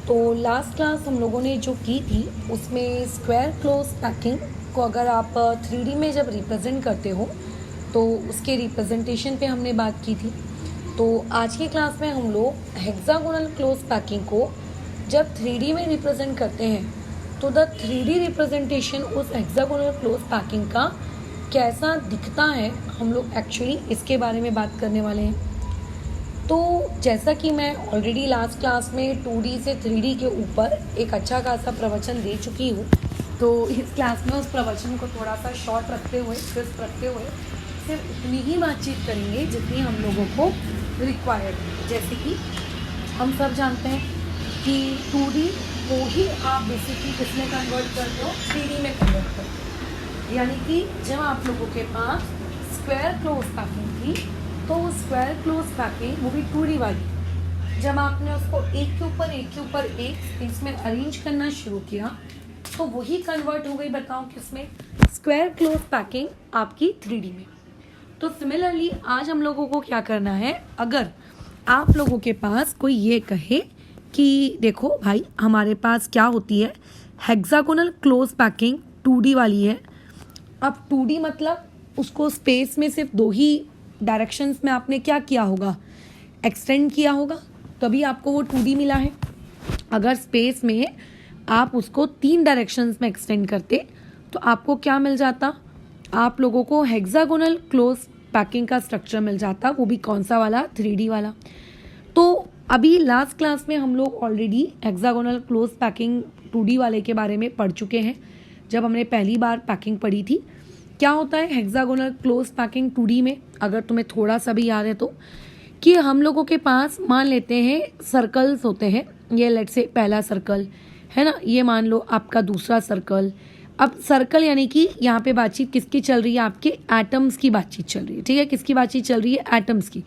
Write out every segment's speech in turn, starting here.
तो last class हम लोगों ने जो की थी उसमें स्क्वायर क्लोज पैकिंग को अगर आप 3D में जब रिप्रेजेंट करते हो तो उसके रिप्रेजेंटेशन पे हमने बात की थी। तो आज की क्लास में हम लोग हेक्सागोनल क्लोज पैकिंग को जब 3D में रिप्रेजेंट करते हैं तो द 3D रिप्रेजेंटेशन उस हेक्सागोनल क्लोज पैकिंग का कैसा दिखता है, हम लोग एक्चुअली इसके बारे में बात करने वाले हैं। तो जैसा कि मैं ऑलरेडी लास्ट क्लास में 2D से 3D के ऊपर एक अच्छा खासा प्रवचन दे चुकी हूँ, तो इस क्लास में उस प्रवचन को थोड़ा सा शॉर्ट रखते हुए, क्रिस्प रखते हुए सिर्फ उतनी ही बातचीत करेंगे जितनी हम लोगों को रिक्वायर्ड है। जैसे कि हम सब जानते हैं कि 2D को ही आप बेसिकली किसमें कन्वर्ट करते हो, 3D में कन्वर्ट करते हो। यानी कि जब आप लोगों के पास स्क्वायर क्लोज पैकिंग थी तो वो स्क्वायर क्लोज पैकिंग वो भी 2D वाली, जब आपने उसको एक के ऊपर एक स्पेस में अरेंज करना शुरू किया तो वही कन्वर्ट हो गई, बताओ किसमें, स्क्वायर क्लोज पैकिंग आपकी 3D में। तो सिमिलरली आज हम लोगों को क्या करना है, अगर आप लोगों के पास कोई ये कहे कि देखो भाई हमारे पास क्या होती है, हेक्सागोनल क्लोज पैकिंग 2D वाली है। अब 2D मतलब उसको स्पेस में सिर्फ दो ही डायरेक्शंस में आपने क्या किया होगा, एक्सटेंड किया होगा, तभी आपको वो 2D मिला है। अगर स्पेस में आप उसको 3 डायरेक्शंस में एक्सटेंड करते तो आपको क्या मिल जाता, आप लोगों को हेक्सागोनल क्लोज पैकिंग का स्ट्रक्चर मिल जाता, वो भी कौन सा वाला, 3D वाला। तो अभी लास्ट क्लास में हम लोग already hexagonal close packing 2D वाले के बारे में पढ़ चुके हैं। जब हमने पहली बार पैकिंग पढ़ी थी, क्या होता है हेक्सागोनल क्लोज पैकिंग 2D में, अगर तुम्हें थोड़ा सा भी याद है तो, कि हम लोगों के पास मान लेते हैं सर्कल्स होते हैं। ये लेट से पहला सर्कल है ना, ये मान लो आपका दूसरा सर्कल। अब सर्कल यानी कि यहाँ पे बातचीत किसकी चल रही है, आपके एटम्स की बातचीत चल रही है, ठीक है, किसकी बातचीत चल रही है, एटम्स की।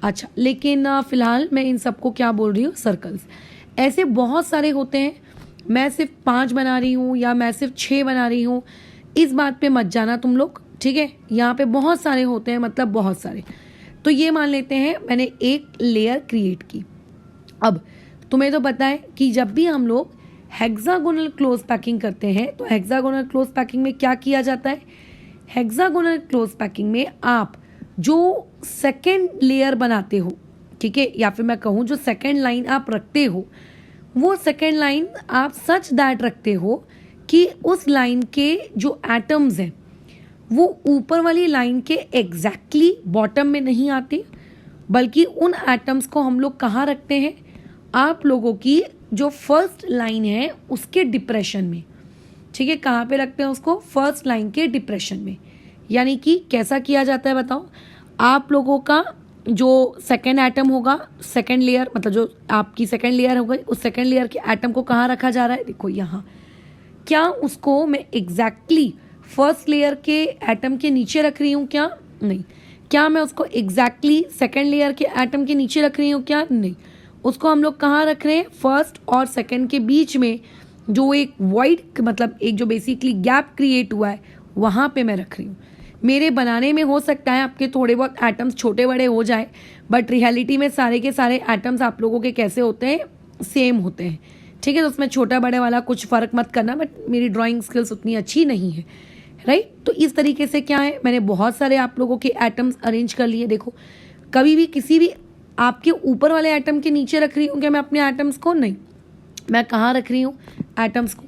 अच्छा, लेकिन फिलहाल मैं इन सबको क्या बोल रही हूँ, सर्कल्स। ऐसे बहुत सारे होते हैं, मैं सिर्फ 5 बना रही हूँ या मैं सिर्फ 6 बना रही हूँ, इस बात पे मत जाना तुम लोग, ठीक है। यहाँ पे बहुत सारे होते हैं, मतलब बहुत सारे। तो ये मान लेते हैं मैंने एक लेयर क्रिएट की। अब तुम्हें तो पता है कि जब भी हम लोग हेक्सागोनल क्लोज पैकिंग करते हैं तो हेक्सागोनल क्लोज पैकिंग में क्या किया जाता है, हेक्सागोनल क्लोज पैकिंग में आप जो सेकेंड लेयर बनाते हो, ठीक है, या फिर मैं कहूँ जो सेकेंड लाइन आप रखते हो, वो सेकेंड लाइन आप सच दैट रखते हो कि उस लाइन के जो एटम्स हैं वो ऊपर वाली लाइन के एग्जैक्टली बॉटम में नहीं आते, बल्कि उन एटम्स को हम लोग कहाँ रखते हैं, आप लोगों की जो फर्स्ट लाइन है उसके डिप्रेशन में, ठीक है। कहाँ पे रखते हैं उसको, फर्स्ट लाइन के डिप्रेशन में। यानी कि कैसा किया जाता है बताओ, आप लोगों का जो सेकेंड एटम होगा, सेकेंड लेयर मतलब जो आपकी सेकेंड लेयर हो गई, उस सेकेंड लेयर के एटम को कहाँ रखा जा रहा है, देखो यहाँ। क्या उसको मैं एग्जैक्टली फर्स्ट लेयर के एटम के नीचे रख रही हूँ, क्या नहीं। क्या मैं उसको एग्जैक्टली सेकेंड लेयर के एटम के नीचे रख रही हूँ, क्या नहीं। उसको हम लोग कहाँ रख रहे हैं, फर्स्ट और सेकेंड के बीच में जो एक वॉइड मतलब एक जो बेसिकली गैप क्रिएट हुआ है वहाँ पे मैं रख रही हूँ। मेरे बनाने में हो सकता है आपके थोड़े बहुत एटम्स छोटे बड़े हो जाए, बट रियलिटी में सारे के सारे एटम्स आप लोगों के कैसे होते हैं, सेम होते हैं, ठीक है। तो उसमें छोटा बड़े वाला कुछ फ़र्क मत करना, बट मेरी ड्राइंग स्किल्स उतनी अच्छी नहीं है, राइट। तो इस तरीके से क्या है, मैंने बहुत सारे आप लोगों के एटम्स अरेंज कर लिए। देखो कभी भी किसी भी आपके ऊपर वाले एटम के नीचे रख रही हूँ क्या मैं अपने एटम्स को, नहीं। मैं कहाँ रख रही हूँ एटम्स को,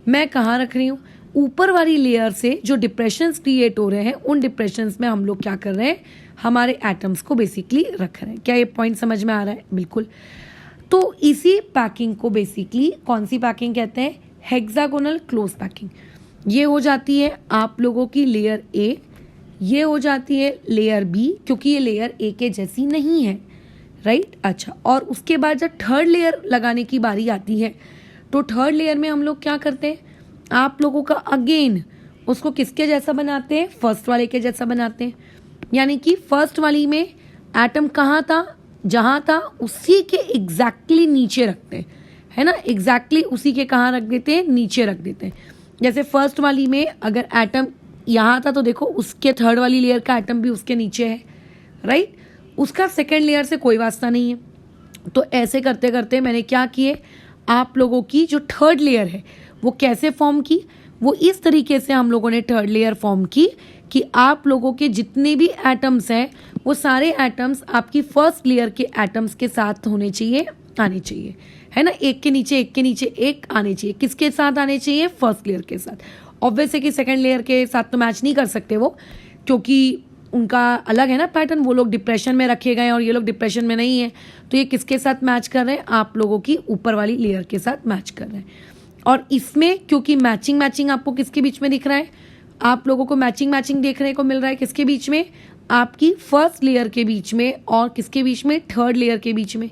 मैं कहाँ रख रही हूँ, ऊपर वाली लेयर से जो डिप्रेशंस क्रिएट हो रहे हैं उन डिप्रेशंस में हम लोग क्या कर रहे हैं, हमारे एटम्स को बेसिकली रख रहे हैं। क्या ये पॉइंट समझ में आ रहा है, बिल्कुल। तो इसी पैकिंग को बेसिकली कौन सी पैकिंग कहते हैं, हेक्सागोनल क्लोज पैकिंग। ये हो जाती है आप लोगों की लेयर ए, ये हो जाती है लेयर बी, क्योंकि ये लेयर ए के जैसी नहीं है, राइट। अच्छा, और उसके बाद जब थर्ड लेयर लगाने की बारी आती है तो थर्ड लेयर में हम लोग क्या करते हैं, आप लोगों का अगेन उसको किसके जैसा बनाते हैं, फर्स्ट वाले के जैसा बनाते हैं। यानी कि फर्स्ट वाली में एटम कहाँ था, जहाँ था उसी के एग्जैक्टली नीचे रखते हैं, है ना, एग्जैक्टली उसी के कहाँ रख देते हैं, नीचे रख देते हैं। जैसे फर्स्ट वाली में अगर एटम यहाँ था तो देखो उसके थर्ड वाली लेयर का एटम भी उसके नीचे है, राइट। उसका सेकेंड लेयर से कोई वास्ता नहीं है। तो ऐसे करते करते मैंने क्या किए, आप लोगों की जो थर्ड लेयर है वो कैसे फॉर्म की, वो इस तरीके से हम लोगों ने थर्ड लेयर फॉर्म की कि आप लोगों के जितने भी एटम्स हैं वो सारे एटम्स आपकी फर्स्ट लेयर के एटम्स के साथ होने चाहिए, आने चाहिए, है ना, एक के नीचे एक आने चाहिए। किसके साथ आने चाहिए? फर्स्ट लेयर के साथ। ऑब्वियस है कि सेकंड लेयर के साथ तो मैच नहीं कर सकते वो, क्योंकि उनका अलग है ना पैटर्न, वो लोग डिप्रेशन में रखे गए और ये लोग डिप्रेशन में नहीं है। तो ये किसके साथ मैच कर रहे हैं? आप लोगों की ऊपर वाली लेयर के साथ मैच कर रहे हैं। और इसमें क्योंकि मैचिंग आपको किसके बीच में दिख रहा है? आप लोगों को मैचिंग देखने को मिल रहा है किसके बीच में? आपकी फर्स्ट लेयर के बीच में और किसके बीच में? थर्ड लेयर के बीच में।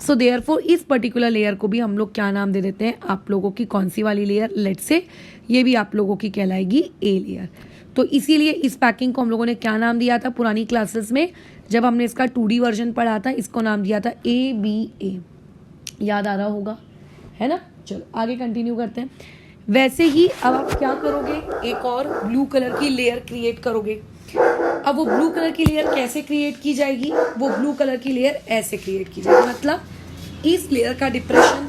सो देयरफॉर इस पर्टिकुलर लेयर को भी हम लोग क्या नाम दे देते हैं? आप लोगों की कौन सी वाली लेयर? लेट्स से ये भी आप लोगों की कहलाएगी ए लेयर। तो इसीलिए इस पैकिंग को हम लोगों ने क्या नाम दिया था पुरानी क्लासेस में, जब हमने इसका 2D वर्जन पढ़ा था, इसको नाम दिया था ABA। याद आ रहा होगा, है ना? चलो आगे कंटिन्यू करते हैं। वैसे ही अब आप क्या करोगे? एक और ब्लू कलर की लेयर क्रिएट करोगे। अब वो ब्लू कलर की लेयर कैसे क्रिएट की जाएगी? वो ब्लू कलर की लेयर ऐसे क्रिएट की जाएगी, मतलब इस लेयर का डिप्रेशन,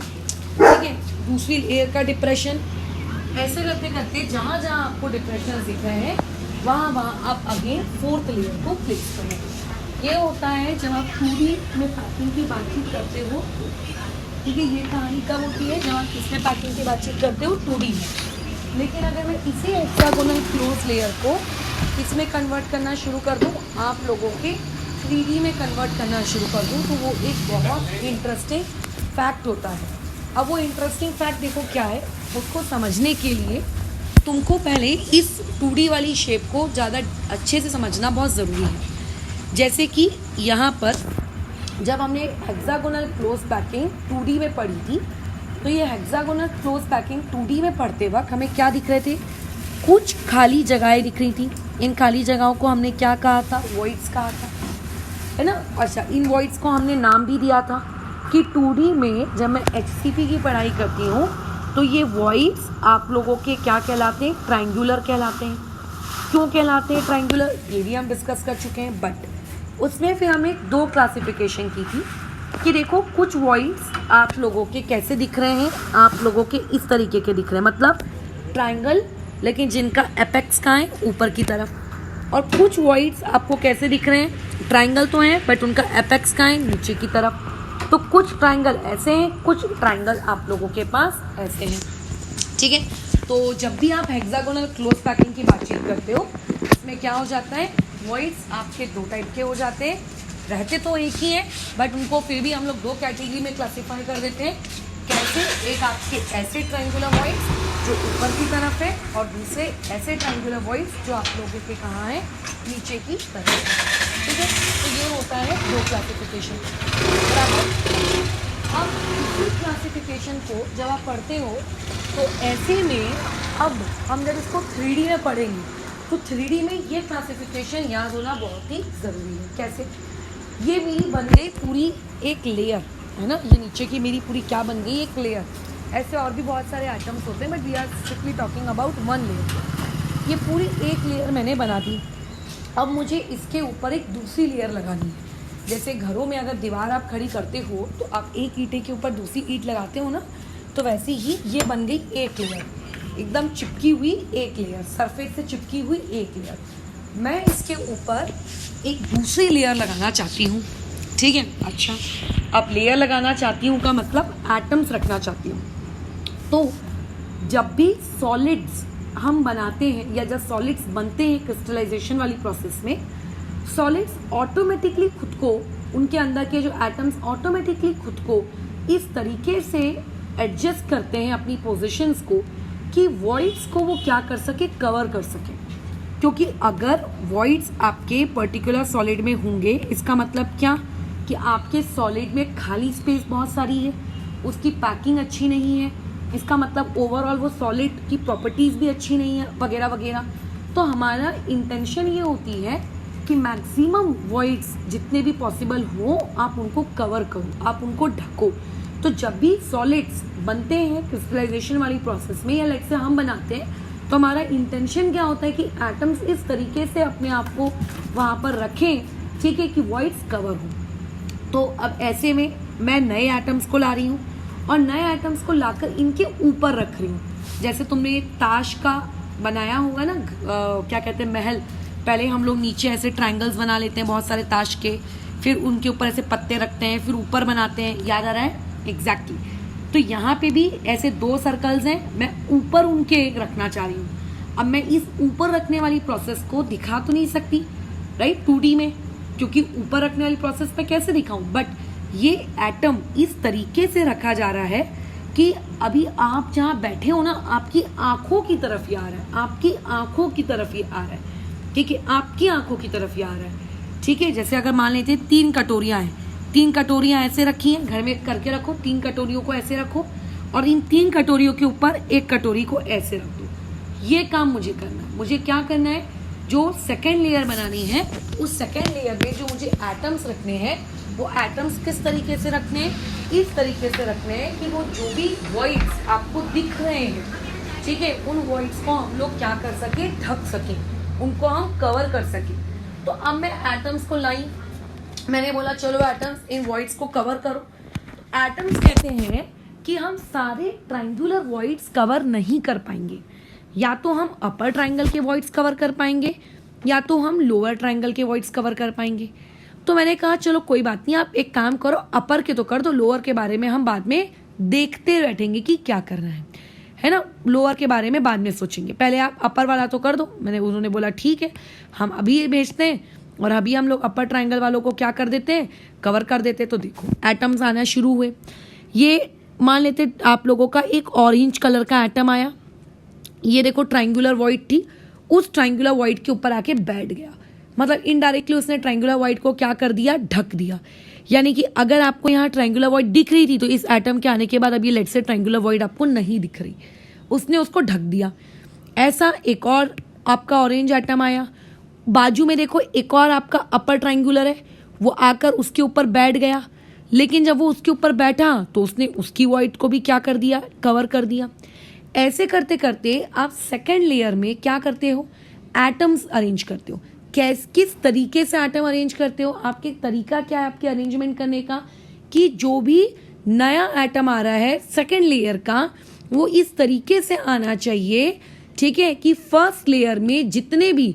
ठीक है, दूसरी लेयर का डिप्रेशन, ऐसे करते करते जहाँ जहाँ आपको डिप्रेशन दिख रहे हैं वहाँ आप अगेन फोर्थ लेयर को प्लेस करोगे। ये होता है जब आप 2D में पैकिंग की बातचीत करते हो, ठीक है। ये कहानी कब होती है? जब आप इसमें पैकिंग की बातचीत करते हो 2D में। लेकिन अगर मैं इसी हेक्सागोनल क्लोज लेयर को इसमें कन्वर्ट करना शुरू कर दूँ, आप लोगों के 3D में कन्वर्ट करना शुरू कर दूँ, तो वो एक बहुत इंटरेस्टिंग फैक्ट होता है। अब वो इंटरेस्टिंग फैक्ट देखो क्या है, उसको समझने के लिए तुमको पहले इस 2D वाली शेप को ज़्यादा अच्छे से समझना बहुत ज़रूरी है। जैसे कि यहाँ पर जब हमने हेक्सागोनल क्लोज पैकिंग 2D में पढ़ी थी, तो ये हेक्सागोनल क्लोज पैकिंग 2D में पढ़ते वक्त हमें क्या दिख रहे थे? कुछ खाली जगहें दिख रही थी। इन खाली जगहों को हमने क्या कहा था? वॉइड्स कहा था, है ना? अच्छा, इन वॉइड्स को हमने नाम भी दिया था कि 2D में जब मैं HCP की पढ़ाई करती हूँ तो ये वॉइड्स आप लोगों के क्या कहलाते हैं? ट्रायंगुलर कहलाते हैं। क्यों कहलाते हैं ट्रायंगुलर? ये भी हम डिस्कस कर चुके हैं। बट उसमें फिर हमने 2 क्लासिफिकेशन की थी कि देखो कुछ वॉइड्स आप लोगों के कैसे दिख रहे हैं? आप लोगों के इस तरीके के दिख रहे हैं, मतलब ट्रायंगल, लेकिन जिनका एपेक्स कहाँ है? ऊपर की तरफ। और कुछ वॉइड्स आपको कैसे दिख रहे हैं? ट्रायंगल तो हैं बट उनका एपेक्स कहाँ है? नीचे की तरफ। तो कुछ ट्रायंगल ऐसे हैं, कुछ ट्रायंगल आप लोगों के पास ऐसे हैं, ठीक है। तो जब भी आप हेक्सागोनल क्लोज पैकिंग की बातचीत करते हो, इसमें क्या हो जाता है? वॉइड्स आपके 2 टाइप के हो जाते हैं। रहते तो एक ही हैं बट उनको फिर भी हम लोग 2 कैटेगरी में क्लासीफाई कर देते हैं। कैसे? एक आपके ऐसे ट्रायंगुलर वॉइड्स जो ऊपर की तरफ है, और दूसरे ऐसे ट्रायंगुलर वॉइड्स जो आप लोगों के कहाँ हैं? नीचे की तरफ, ठीक है। तो ये होता है 2 क्लासिफिकेशन, बराबर। अब इसी क्लासिफिकेशन को जब आप पढ़ते हो तो ऐसे में अब हम जब इसको 3D में पढ़ेंगे तो 3D में ये क्लासिफिकेशन याद होना बहुत ही ज़रूरी है। कैसे? ये मेरी बन गई पूरी एक लेयर, है ना? ये नीचे की मेरी पूरी क्या बन गई? एक लेयर। ऐसे और भी बहुत सारे आइटम्स होते हैं but we are strictly talking about 1 layer. ये पूरी एक लेयर मैंने बना दी। अब मुझे इसके ऊपर एक दूसरी लेयर लगानी है। जैसे घरों में अगर दीवार आप खड़ी करते हो तो आप एक ईंटे के ऊपर दूसरी ईंट लगाते हो ना, तो वैसे ही ये बन गई एक लेयर, एकदम चिपकी हुई एक लेयर, सरफेस से चिपकी हुई एक लेयर। मैं इसके ऊपर एक दूसरी लेयर लगाना चाहती हूँ, ठीक है। अच्छा, अब लेयर लगाना चाहती हूँ का मतलब एटम्स रखना चाहती हूँ। तो जब भी सॉलिड्स हम बनाते हैं या जब सॉलिड्स बनते हैं क्रिस्टलाइजेशन वाली प्रोसेस में, सॉलिड्स ऑटोमेटिकली खुद को, उनके अंदर के जो एटम्स ऑटोमेटिकली खुद को इस तरीके से एडजस्ट करते हैं अपनी पोजीशंस को कि वॉइड्स को वो क्या कर सके? कवर कर सके। क्योंकि अगर वॉइड्स आपके पर्टिकुलर सॉलिड में होंगे, इसका मतलब क्या? कि आपके सॉलिड में खाली स्पेस बहुत सारी है, उसकी पैकिंग अच्छी नहीं है, इसका मतलब ओवरऑल वो सॉलिड की प्रॉपर्टीज़ भी अच्छी नहीं है, वगैरह वगैरह। तो हमारा इंटेंशन ये होती है कि मैक्सिमम वॉइड्स जितने भी पॉसिबल हो आप उनको कवर करो, आप उनको ढको। तो जब भी सॉलिड्स बनते हैं क्रिस्टलाइजेशन वाली प्रोसेस में, या लाइक से हम बनाते हैं, तो हमारा इंटेंशन क्या होता है कि एटम्स इस तरीके से अपने आप को वहाँ पर रखें, ठीक है, कि वॉइड्स कवर हो। तो अब ऐसे में मैं नए एटम्स को ला रही हूँ और नए आइटम्स को लाकर इनके ऊपर रख रही हूँ। जैसे तुमने एक ताश का बनाया होगा ना, क्या कहते हैं, महल। पहले हम लोग नीचे ऐसे ट्रायंगल्स बना लेते हैं बहुत सारे ताश के, फिर उनके ऊपर ऐसे पत्ते रखते हैं, फिर ऊपर बनाते हैं, याद आ रहा है? एग्जैक्टली। तो यहाँ पे भी ऐसे 2 सर्कल्स हैं, मैं ऊपर उनके एक रखना चाह रही हूँ। अब मैं इस ऊपर रखने वाली प्रोसेस को दिखा तो नहीं सकती, राइट, 2D में, क्योंकि ऊपर रखने वाली प्रोसेस मैं कैसे दिखाऊं, बट ये एटम इस तरीके से रखा जा रहा है कि अभी आप जहाँ बैठे हो ना, आपकी आंखों की तरफ ये आ रहा है, आपकी आंखों की तरफ ये आ रहा है, ठीक है, आपकी आंखों की तरफ ये आ रहा है, ठीक है। जैसे अगर मान लेते हैं 3 कटोरियाँ हैं, 3 कटोरियाँ ऐसे रखी हैं, घर में करके रखो, 3 कटोरियों को ऐसे रखो और इन 3 कटोरियों के ऊपर एक कटोरी को ऐसे रख दो। ये काम मुझे करना है। मुझे क्या करना है, जो सेकेंड लेयर बनानी है, उस सेकेंड लेयर में जो मुझे एटम्स रखने हैं, वो एटम्स किस तरीके से रखने हैं, इस तरीके से रखने हैं कि वो जो भी वॉइड्स आपको दिख रहे हैं, ठीक है, उन वॉइड्स को हम लोग क्या कर सके, ढक सके, उनको हम कवर कर सके। तो अब मैं एटम्स को लाई, मैंने बोला चलो एटम्स इन वॉइड्स को कवर करो। एटम्स कहते हैं कि हम सारे ट्रायंगुलर वॉइड्स कवर नहीं कर पाएंगे, या तो हम अपर ट्रायंगल के वॉइड्स कवर कर पाएंगे या तो हम लोअर ट्रायंगल के वॉइड्स कवर कर पाएंगे। तो मैंने कहा चलो कोई बात नहीं, आप एक काम करो, अपर के तो कर दो, लोअर के बारे में हम बाद में देखते बैठेंगे कि क्या करना है ना, लोअर के बारे में बाद में सोचेंगे, पहले आप अपर वाला तो कर दो। उन्होंने बोला ठीक है, हम अभी भेजते हैं और अभी हम लोग अपर ट्रायंगल वालों को क्या कर देते हैं, कवर कर देते हैं। तो देखो एटम्स आना शुरू हुए। ये मान लेते आप लोगों का एक ऑरेंज कलर का एटम आया, ये देखो ट्रायंगुलर वॉइड थी, उस ट्रायंगुलर वॉइड के ऊपर आके बैठ गया, मतलब इनडायरेक्टली उसने ट्रायंगुलर वॉइड को क्या कर दिया, ढक दिया। यानी कि अगर आपको यहाँ ट्रायंगुलर वॉइड दिख रही थी तो इस एटम के आने के बाद अब ये लेट से ट्रायंगुलर वॉइड आपको नहीं दिख रही, उसने उसको ढक दिया। ऐसा एक और आपका ऑरेंज एटम आया, बाजू में देखो एक और आपका अपर ट्रायंगुलर है, वो आकर उसके ऊपर बैठ गया, लेकिन जब वो उसके ऊपर बैठा तो उसने उसकी वॉइड को भी क्या कर दिया, कवर कर दिया। ऐसे करते करते आप सेकेंड लेयर में क्या करते हो, एटम्स अरेंज करते हो। किस तरीके से एटम अरेंज करते हो, आपके तरीका क्या है आपके अरेंजमेंट करने का, कि जो भी नया एटम आ रहा है सेकेंड लेयर का, वो इस तरीके से आना चाहिए, ठीक है, कि फर्स्ट लेयर में जितने भी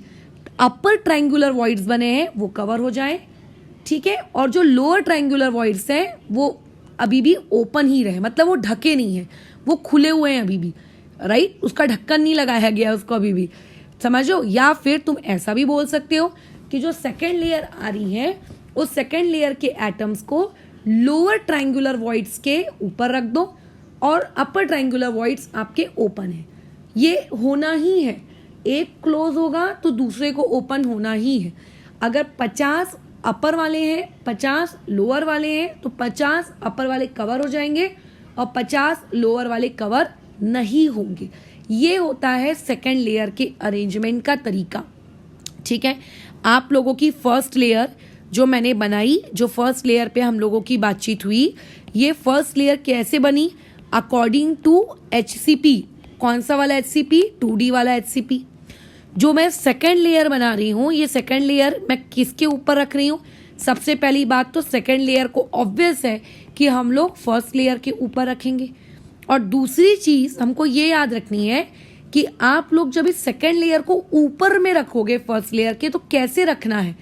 अपर ट्रायंगुलर वॉइड्स बने हैं वो कवर हो जाए, ठीक है, और जो लोअर ट्रायंगुलर वॉइड्स हैं वो अभी भी ओपन ही रहे, मतलब वो ढके नहीं है, वो खुले हुए हैं अभी भी, राइट, उसका ढक्कन नहीं लगाया गया उसको अभी भी, समझो। या फिर तुम ऐसा भी बोल सकते हो कि जो सेकेंड लेयर आ रही है उस सेकेंड लेयर के एटम्स को लोअर ट्रायंगुलर वॉइड्स के ऊपर रख दो और अपर ट्रायंगुलर वॉइड्स आपके ओपन है। ये होना ही है, एक क्लोज होगा तो दूसरे को ओपन होना ही है। अगर 50 अपर वाले हैं 50 लोअर वाले हैं तो 50 अपर वाले कवर हो जाएंगे और 50 लोअर वाले कवर नहीं होंगे। ये होता है सेकेंड लेयर के अरेंजमेंट का तरीका, ठीक है। आप लोगों की फर्स्ट लेयर जो मैंने बनाई, जो फर्स्ट लेयर पे हम लोगों की बातचीत हुई, ये फर्स्ट लेयर कैसे बनी, अकॉर्डिंग टू HCP। कौन सा वाला HCP, 2D वाला HCP। जो मैं सेकेंड लेयर बना रही हूँ, ये सेकेंड लेयर मैं किसके ऊपर रख रही हूँ, सबसे पहली बात तो सेकेंड लेयर को ऑब्वियस है कि हम लोग फर्स्ट लेयर के ऊपर रखेंगे, और दूसरी चीज हमको ये याद रखनी है कि आप लोग जब इस सेकेंड लेयर को ऊपर में रखोगे फर्स्ट लेयर के, तो कैसे रखना है,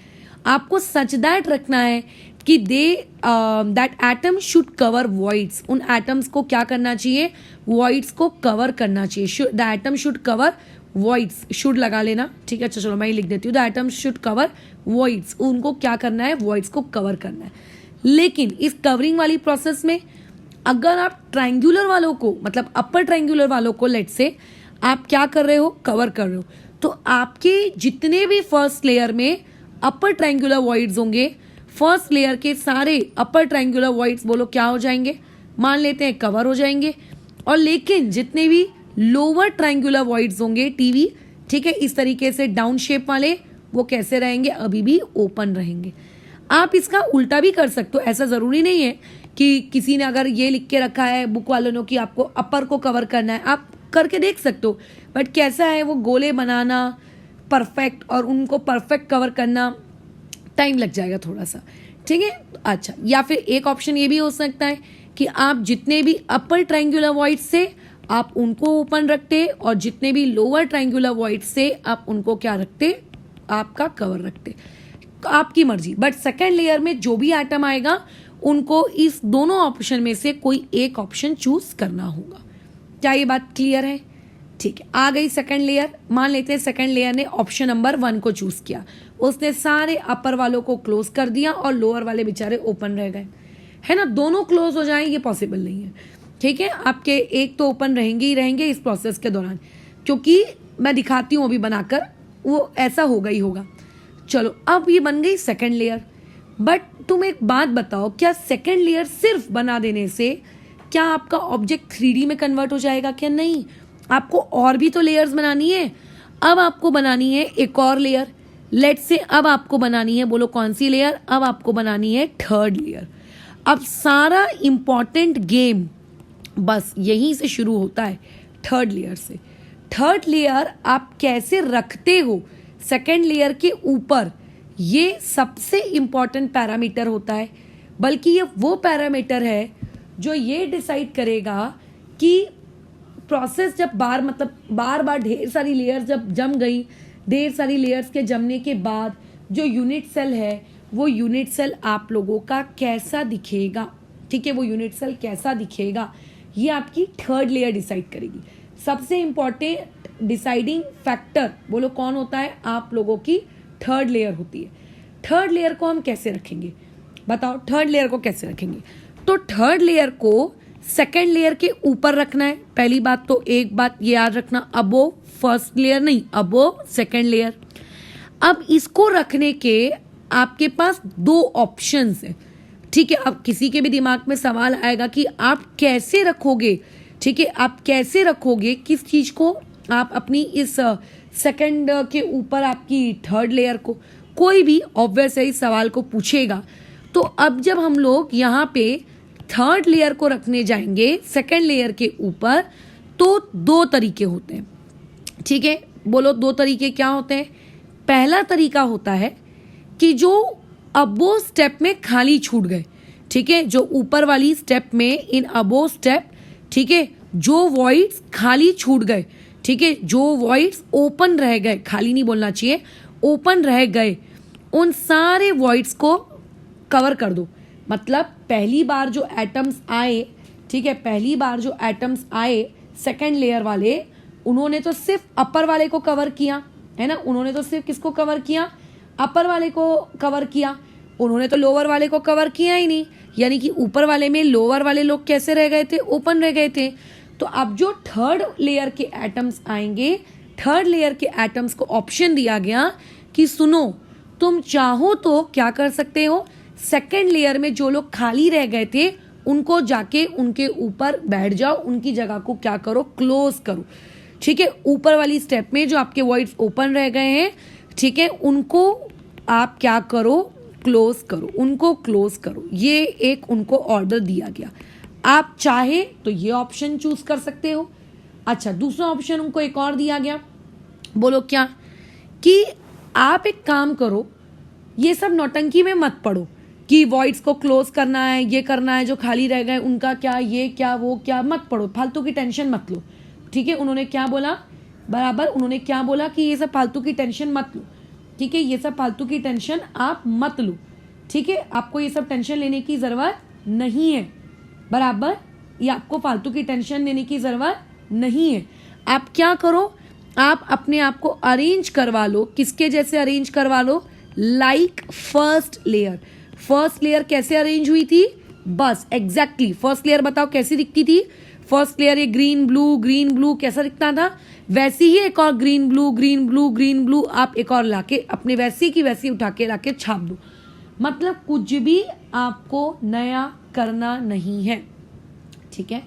आपको सच दैट रखना है कि that atom should cover voids. उन एटम्स को क्या करना चाहिए, वॉइड्स को कवर करना चाहिए। The atom should cover voids, should लगा लेना, ठीक है। अच्छा चलो मैं ही लिख देती हूँ, the atom should cover voids. उनको क्या करना है, वॉइड्स को कवर करना है। लेकिन इस कवरिंग वाली प्रोसेस में अगर आप ट्रायंगुलर वालों को, मतलब अपर ट्रायंगुलर वालों को लेट से आप क्या कर रहे हो, कवर कर रहे हो, तो आपके जितने भी फर्स्ट लेयर में अपर ट्रायंगुलर वॉइड्स होंगे, फर्स्ट लेयर के सारे अपर ट्रायंगुलर वॉइड्स बोलो क्या हो जाएंगे, मान लेते हैं कवर हो जाएंगे। और लेकिन जितने भी लोअर ट्रायंगुलर वॉइड्स होंगे टीवी, ठीक है, इस तरीके से डाउन शेप वाले, वो कैसे रहेंगे, अभी भी ओपन रहेंगे। आप इसका उल्टा भी कर सकते हो, ऐसा ज़रूरी नहीं है कि किसी ने अगर ये लिख के रखा है बुक वालों ने कि आपको अपर को कवर करना है, आप करके देख सकते हो, बट कैसा है वो गोले बनाना परफेक्ट और उनको परफेक्ट कवर करना टाइम लग जाएगा थोड़ा सा, ठीक है। अच्छा, या फिर एक ऑप्शन ये भी हो सकता है कि आप जितने भी अपर ट्रायंगुलर वॉइड्स से आप उनको ओपन रखते और जितने भी लोअर ट्रायंगुलर वॉइड्स से आप उनको क्या रखते, आपका कवर रखते, आपकी मर्जी। बट सेकेंड लेयर में जो भी एटम आएगा उनको इस दोनों ऑप्शन में से कोई एक ऑप्शन चूज करना होगा। क्या ये बात क्लियर है? ठीक है, आ गई सेकंड लेयर। मान लेते हैं सेकंड लेयर ने ऑप्शन नंबर 1 को चूज किया, उसने सारे अपर वालों को क्लोज कर दिया और लोअर वाले बेचारे ओपन रह गए, है ना। दोनों क्लोज हो जाएं ये पॉसिबल नहीं है, ठीक है। आपके एक तो ओपन रहेंगे ही रहेंगे इस प्रोसेस के दौरान, क्योंकि मैं दिखाती हूँ अभी बनाकर, वो ऐसा होगा ही होगा। चलो, अब ये बन गई सेकंड लेयर। बट तुम एक बात बताओ, क्या सेकंड लेयर सिर्फ बना देने से क्या आपका ऑब्जेक्ट 3D में कन्वर्ट हो जाएगा? क्या नहीं, आपको और भी तो लेयर्स बनानी है। अब आपको बनानी है एक और लेयर। लेट्स से अब आपको बनानी है, बोलो कौन सी लेयर? अब आपको बनानी है थर्ड लेयर। अब सारा इंपॉर्टेंट गेम बस यहीं से शुरू होता है, थर्ड लेयर से। थर्ड लेयर आप कैसे रखते हो सेकेंड लेयर के ऊपर, ये सबसे इंपॉर्टेंट पैरामीटर होता है। बल्कि ये वो पैरामीटर है जो ये डिसाइड करेगा कि प्रोसेस जब बार बार ढेर सारी लेयर्स जब जम गई, ढेर सारी लेयर्स के जमने के बाद जो यूनिट सेल है वो यूनिट सेल आप लोगों का कैसा दिखेगा, ठीक है। वो यूनिट सेल कैसा दिखेगा ये आपकी थर्ड लेयर डिसाइड करेगी। सबसे इंपॉर्टेंट डिसाइडिंग फैक्टर बोलो कौन होता है? आप लोगों की थर्ड लेयर होती है। थर्ड लेयर को हम कैसे रखेंगे बताओ? थर्ड लेयर को कैसे रखेंगे? तो थर्ड लेयर को सेकेंड लेयर के ऊपर रखना है। पहली बात तो एक बात ये याद रखना, अबोव फर्स्ट लेयर नहीं, अबोव सेकेंड लेयर। अब इसको रखने के आपके पास 2 ऑप्शंस हैं, ठीक है। अब किसी के भी दिमाग में सवाल आएगा कि आप कैसे रखोगे, ठीक है, आप कैसे रखोगे किस चीज को, आप अपनी इस सेकेंड के ऊपर आपकी थर्ड लेयर को, कोई भी ऑब्वियस है इस सवाल को पूछेगा। तो अब जब हम लोग यहाँ पे थर्ड लेयर को रखने जाएंगे सेकेंड लेयर के ऊपर, तो 2 तरीके होते हैं, ठीक है। बोलो 2 तरीके क्या होते हैं? पहला तरीका होता है कि जो अबो स्टेप में खाली छूट गए, ठीक है, जो ऊपर वाली स्टेप में इन अबो स्टेप, ठीक है, जो वॉइड्स खाली छूट गए, ठीक है, जो वॉइड्स ओपन रह गए, खाली नहीं बोलना चाहिए, ओपन रह गए, उन सारे वॉइड्स को कवर कर दो। मतलब पहली बार जो एटम्स आए, ठीक है, पहली बार जो एटम्स आए सेकेंड लेयर वाले, उन्होंने तो सिर्फ अपर वाले को कवर किया, है ना। उन्होंने तो सिर्फ किसको कवर किया? अपर वाले को कवर किया। उन्होंने तो लोअर वाले को कवर किया ही नहीं, यानी कि ऊपर वाले में लोअर वाले लोग कैसे रह गए थे? ओपन रह गए थे। तो अब जो थर्ड लेयर के एटम्स आएंगे, थर्ड लेयर के एटम्स को ऑप्शन दिया गया कि सुनो, तुम चाहो तो क्या कर सकते हो, सेकेंड लेयर में जो लोग खाली रह गए थे उनको जाके उनके ऊपर बैठ जाओ, उनकी जगह को क्या करो, क्लोज करो, ठीक है। ऊपर वाली स्टेप में जो आपके वॉइड्स ओपन रह गए हैं, ठीक है, उनको आप क्या करो, क्लोज करो, उनको क्लोज करो। ये एक उनको ऑर्डर दिया गया। आप चाहे तो ये ऑप्शन चूज कर सकते हो। अच्छा, दूसरा ऑप्शन उनको एक और दिया गया, बोलो क्या, कि आप एक काम करो, ये सब नौटंकी में मत पड़ो कि वॉइड्स को क्लोज करना है, ये करना है, जो खाली रह गए उनका क्या, ये क्या, वो क्या, मत पड़ो, फालतू की टेंशन मत लो, ठीक है। उन्होंने क्या बोला बराबर, उन्होंने क्या बोला कि ये सब फालतू की टेंशन मत लो, ठीक है, ये सब फालतू की टेंशन आप मत लो, ठीक है, आपको ये सब टेंशन लेने की जरूरत नहीं है, बराबर, ये आपको फालतू की टेंशन लेने की जरूरत नहीं है। आप क्या करो, आप अपने आप को अरेंज करवा लो, किसके जैसे अरेंज करवा लो, like first layer. First layer कैसे अरेंज हुई थी? बस एग्जैक्टली फर्स्ट लेयर बताओ कैसी दिखती थी? फर्स्ट लेयर ये ग्रीन ब्लू कैसा दिखता था? वैसी ही एक और ग्रीन ब्लू आप एक और लाके अपने वैसी की वैसी उठा के लाके छाप दो। मतलब कुछ भी आपको नया करना नहीं है, ठीक है,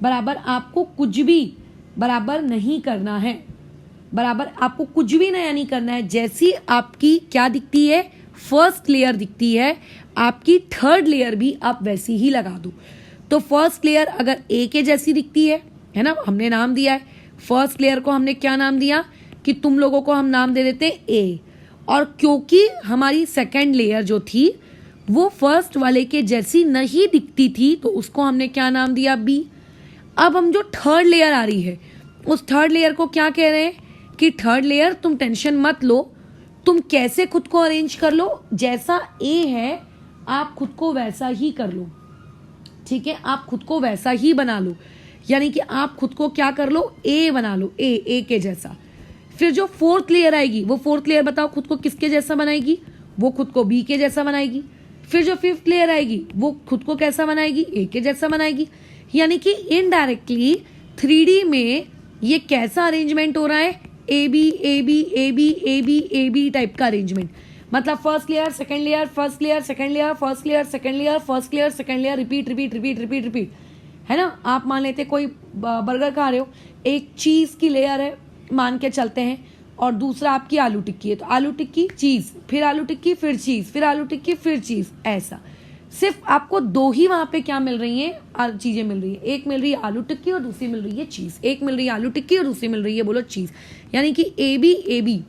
बराबर, आपको कुछ भी बराबर नहीं करना है, बराबर, आपको कुछ भी नया नहीं करना है। जैसी आपकी क्या दिखती है, फर्स्ट लेयर दिखती है, आपकी थर्ड लेयर भी आप वैसी ही लगा दो। तो फर्स्ट लेयर अगर ए के जैसी दिखती है ना, हमने नाम दिया है फर्स्ट लेयर को, हमने क्या नाम दिया कि तुम लोगों को हम नाम दे देते ए। और क्योंकि हमारी सेकेंड लेयर जो थी वो फर्स्ट वाले के जैसी नहीं दिखती थी, तो उसको हमने क्या नाम दिया, बी। अब हम जो थर्ड लेयर आ रही है, उस थर्ड लेयर को क्या कह रहे हैं कि थर्ड लेयर तुम टेंशन मत लो, तुम कैसे खुद को अरेंज कर लो, जैसा ए है आप खुद को वैसा ही कर लो, ठीक है, आप खुद को वैसा ही बना लो, यानी कि आप खुद को क्या कर लो, ए बना लो, ए के जैसा। फिर जो फोर्थ लेयर आएगी, वो फोर्थ लेयर बताओ खुद को किसके जैसा बनाएगी, वो खुद को बी के जैसा बनाएगी। फिर जो फिफ्थ लेयर आएगी वो खुद को कैसा बनाएगी, ए के जैसा बनाएगी। यानी कि इनडायरेक्टली 3D में ये कैसा अरेंजमेंट हो रहा है, A B A B A B A B A B type का अरेंजमेंट। मतलब first layer second layer first layer second layer first layer second layer first layer second layer, repeat repeat repeat repeat repeat, है ना। आप मान लेते कोई burger खा रहे हो, एक चीज की लेयर है मान के चलते हैं, और दूसरा आपकी आलू टिक्की है, तो आलू टिक्की चीज, फिर आलू टिक्की फिर चीज, फिर आलू टिक्की फिर चीज, ऐसा। सिर्फ आपको दो ही वहां पे क्या मिल रही हैं, चीजें मिल रही है, एक मिल रही है आलू टिक्की और दूसरी मिल रही है चीज, एक मिल रही है आलू टिक्की और दूसरी मिल रही है बोलो चीज, यानी कि ए बी।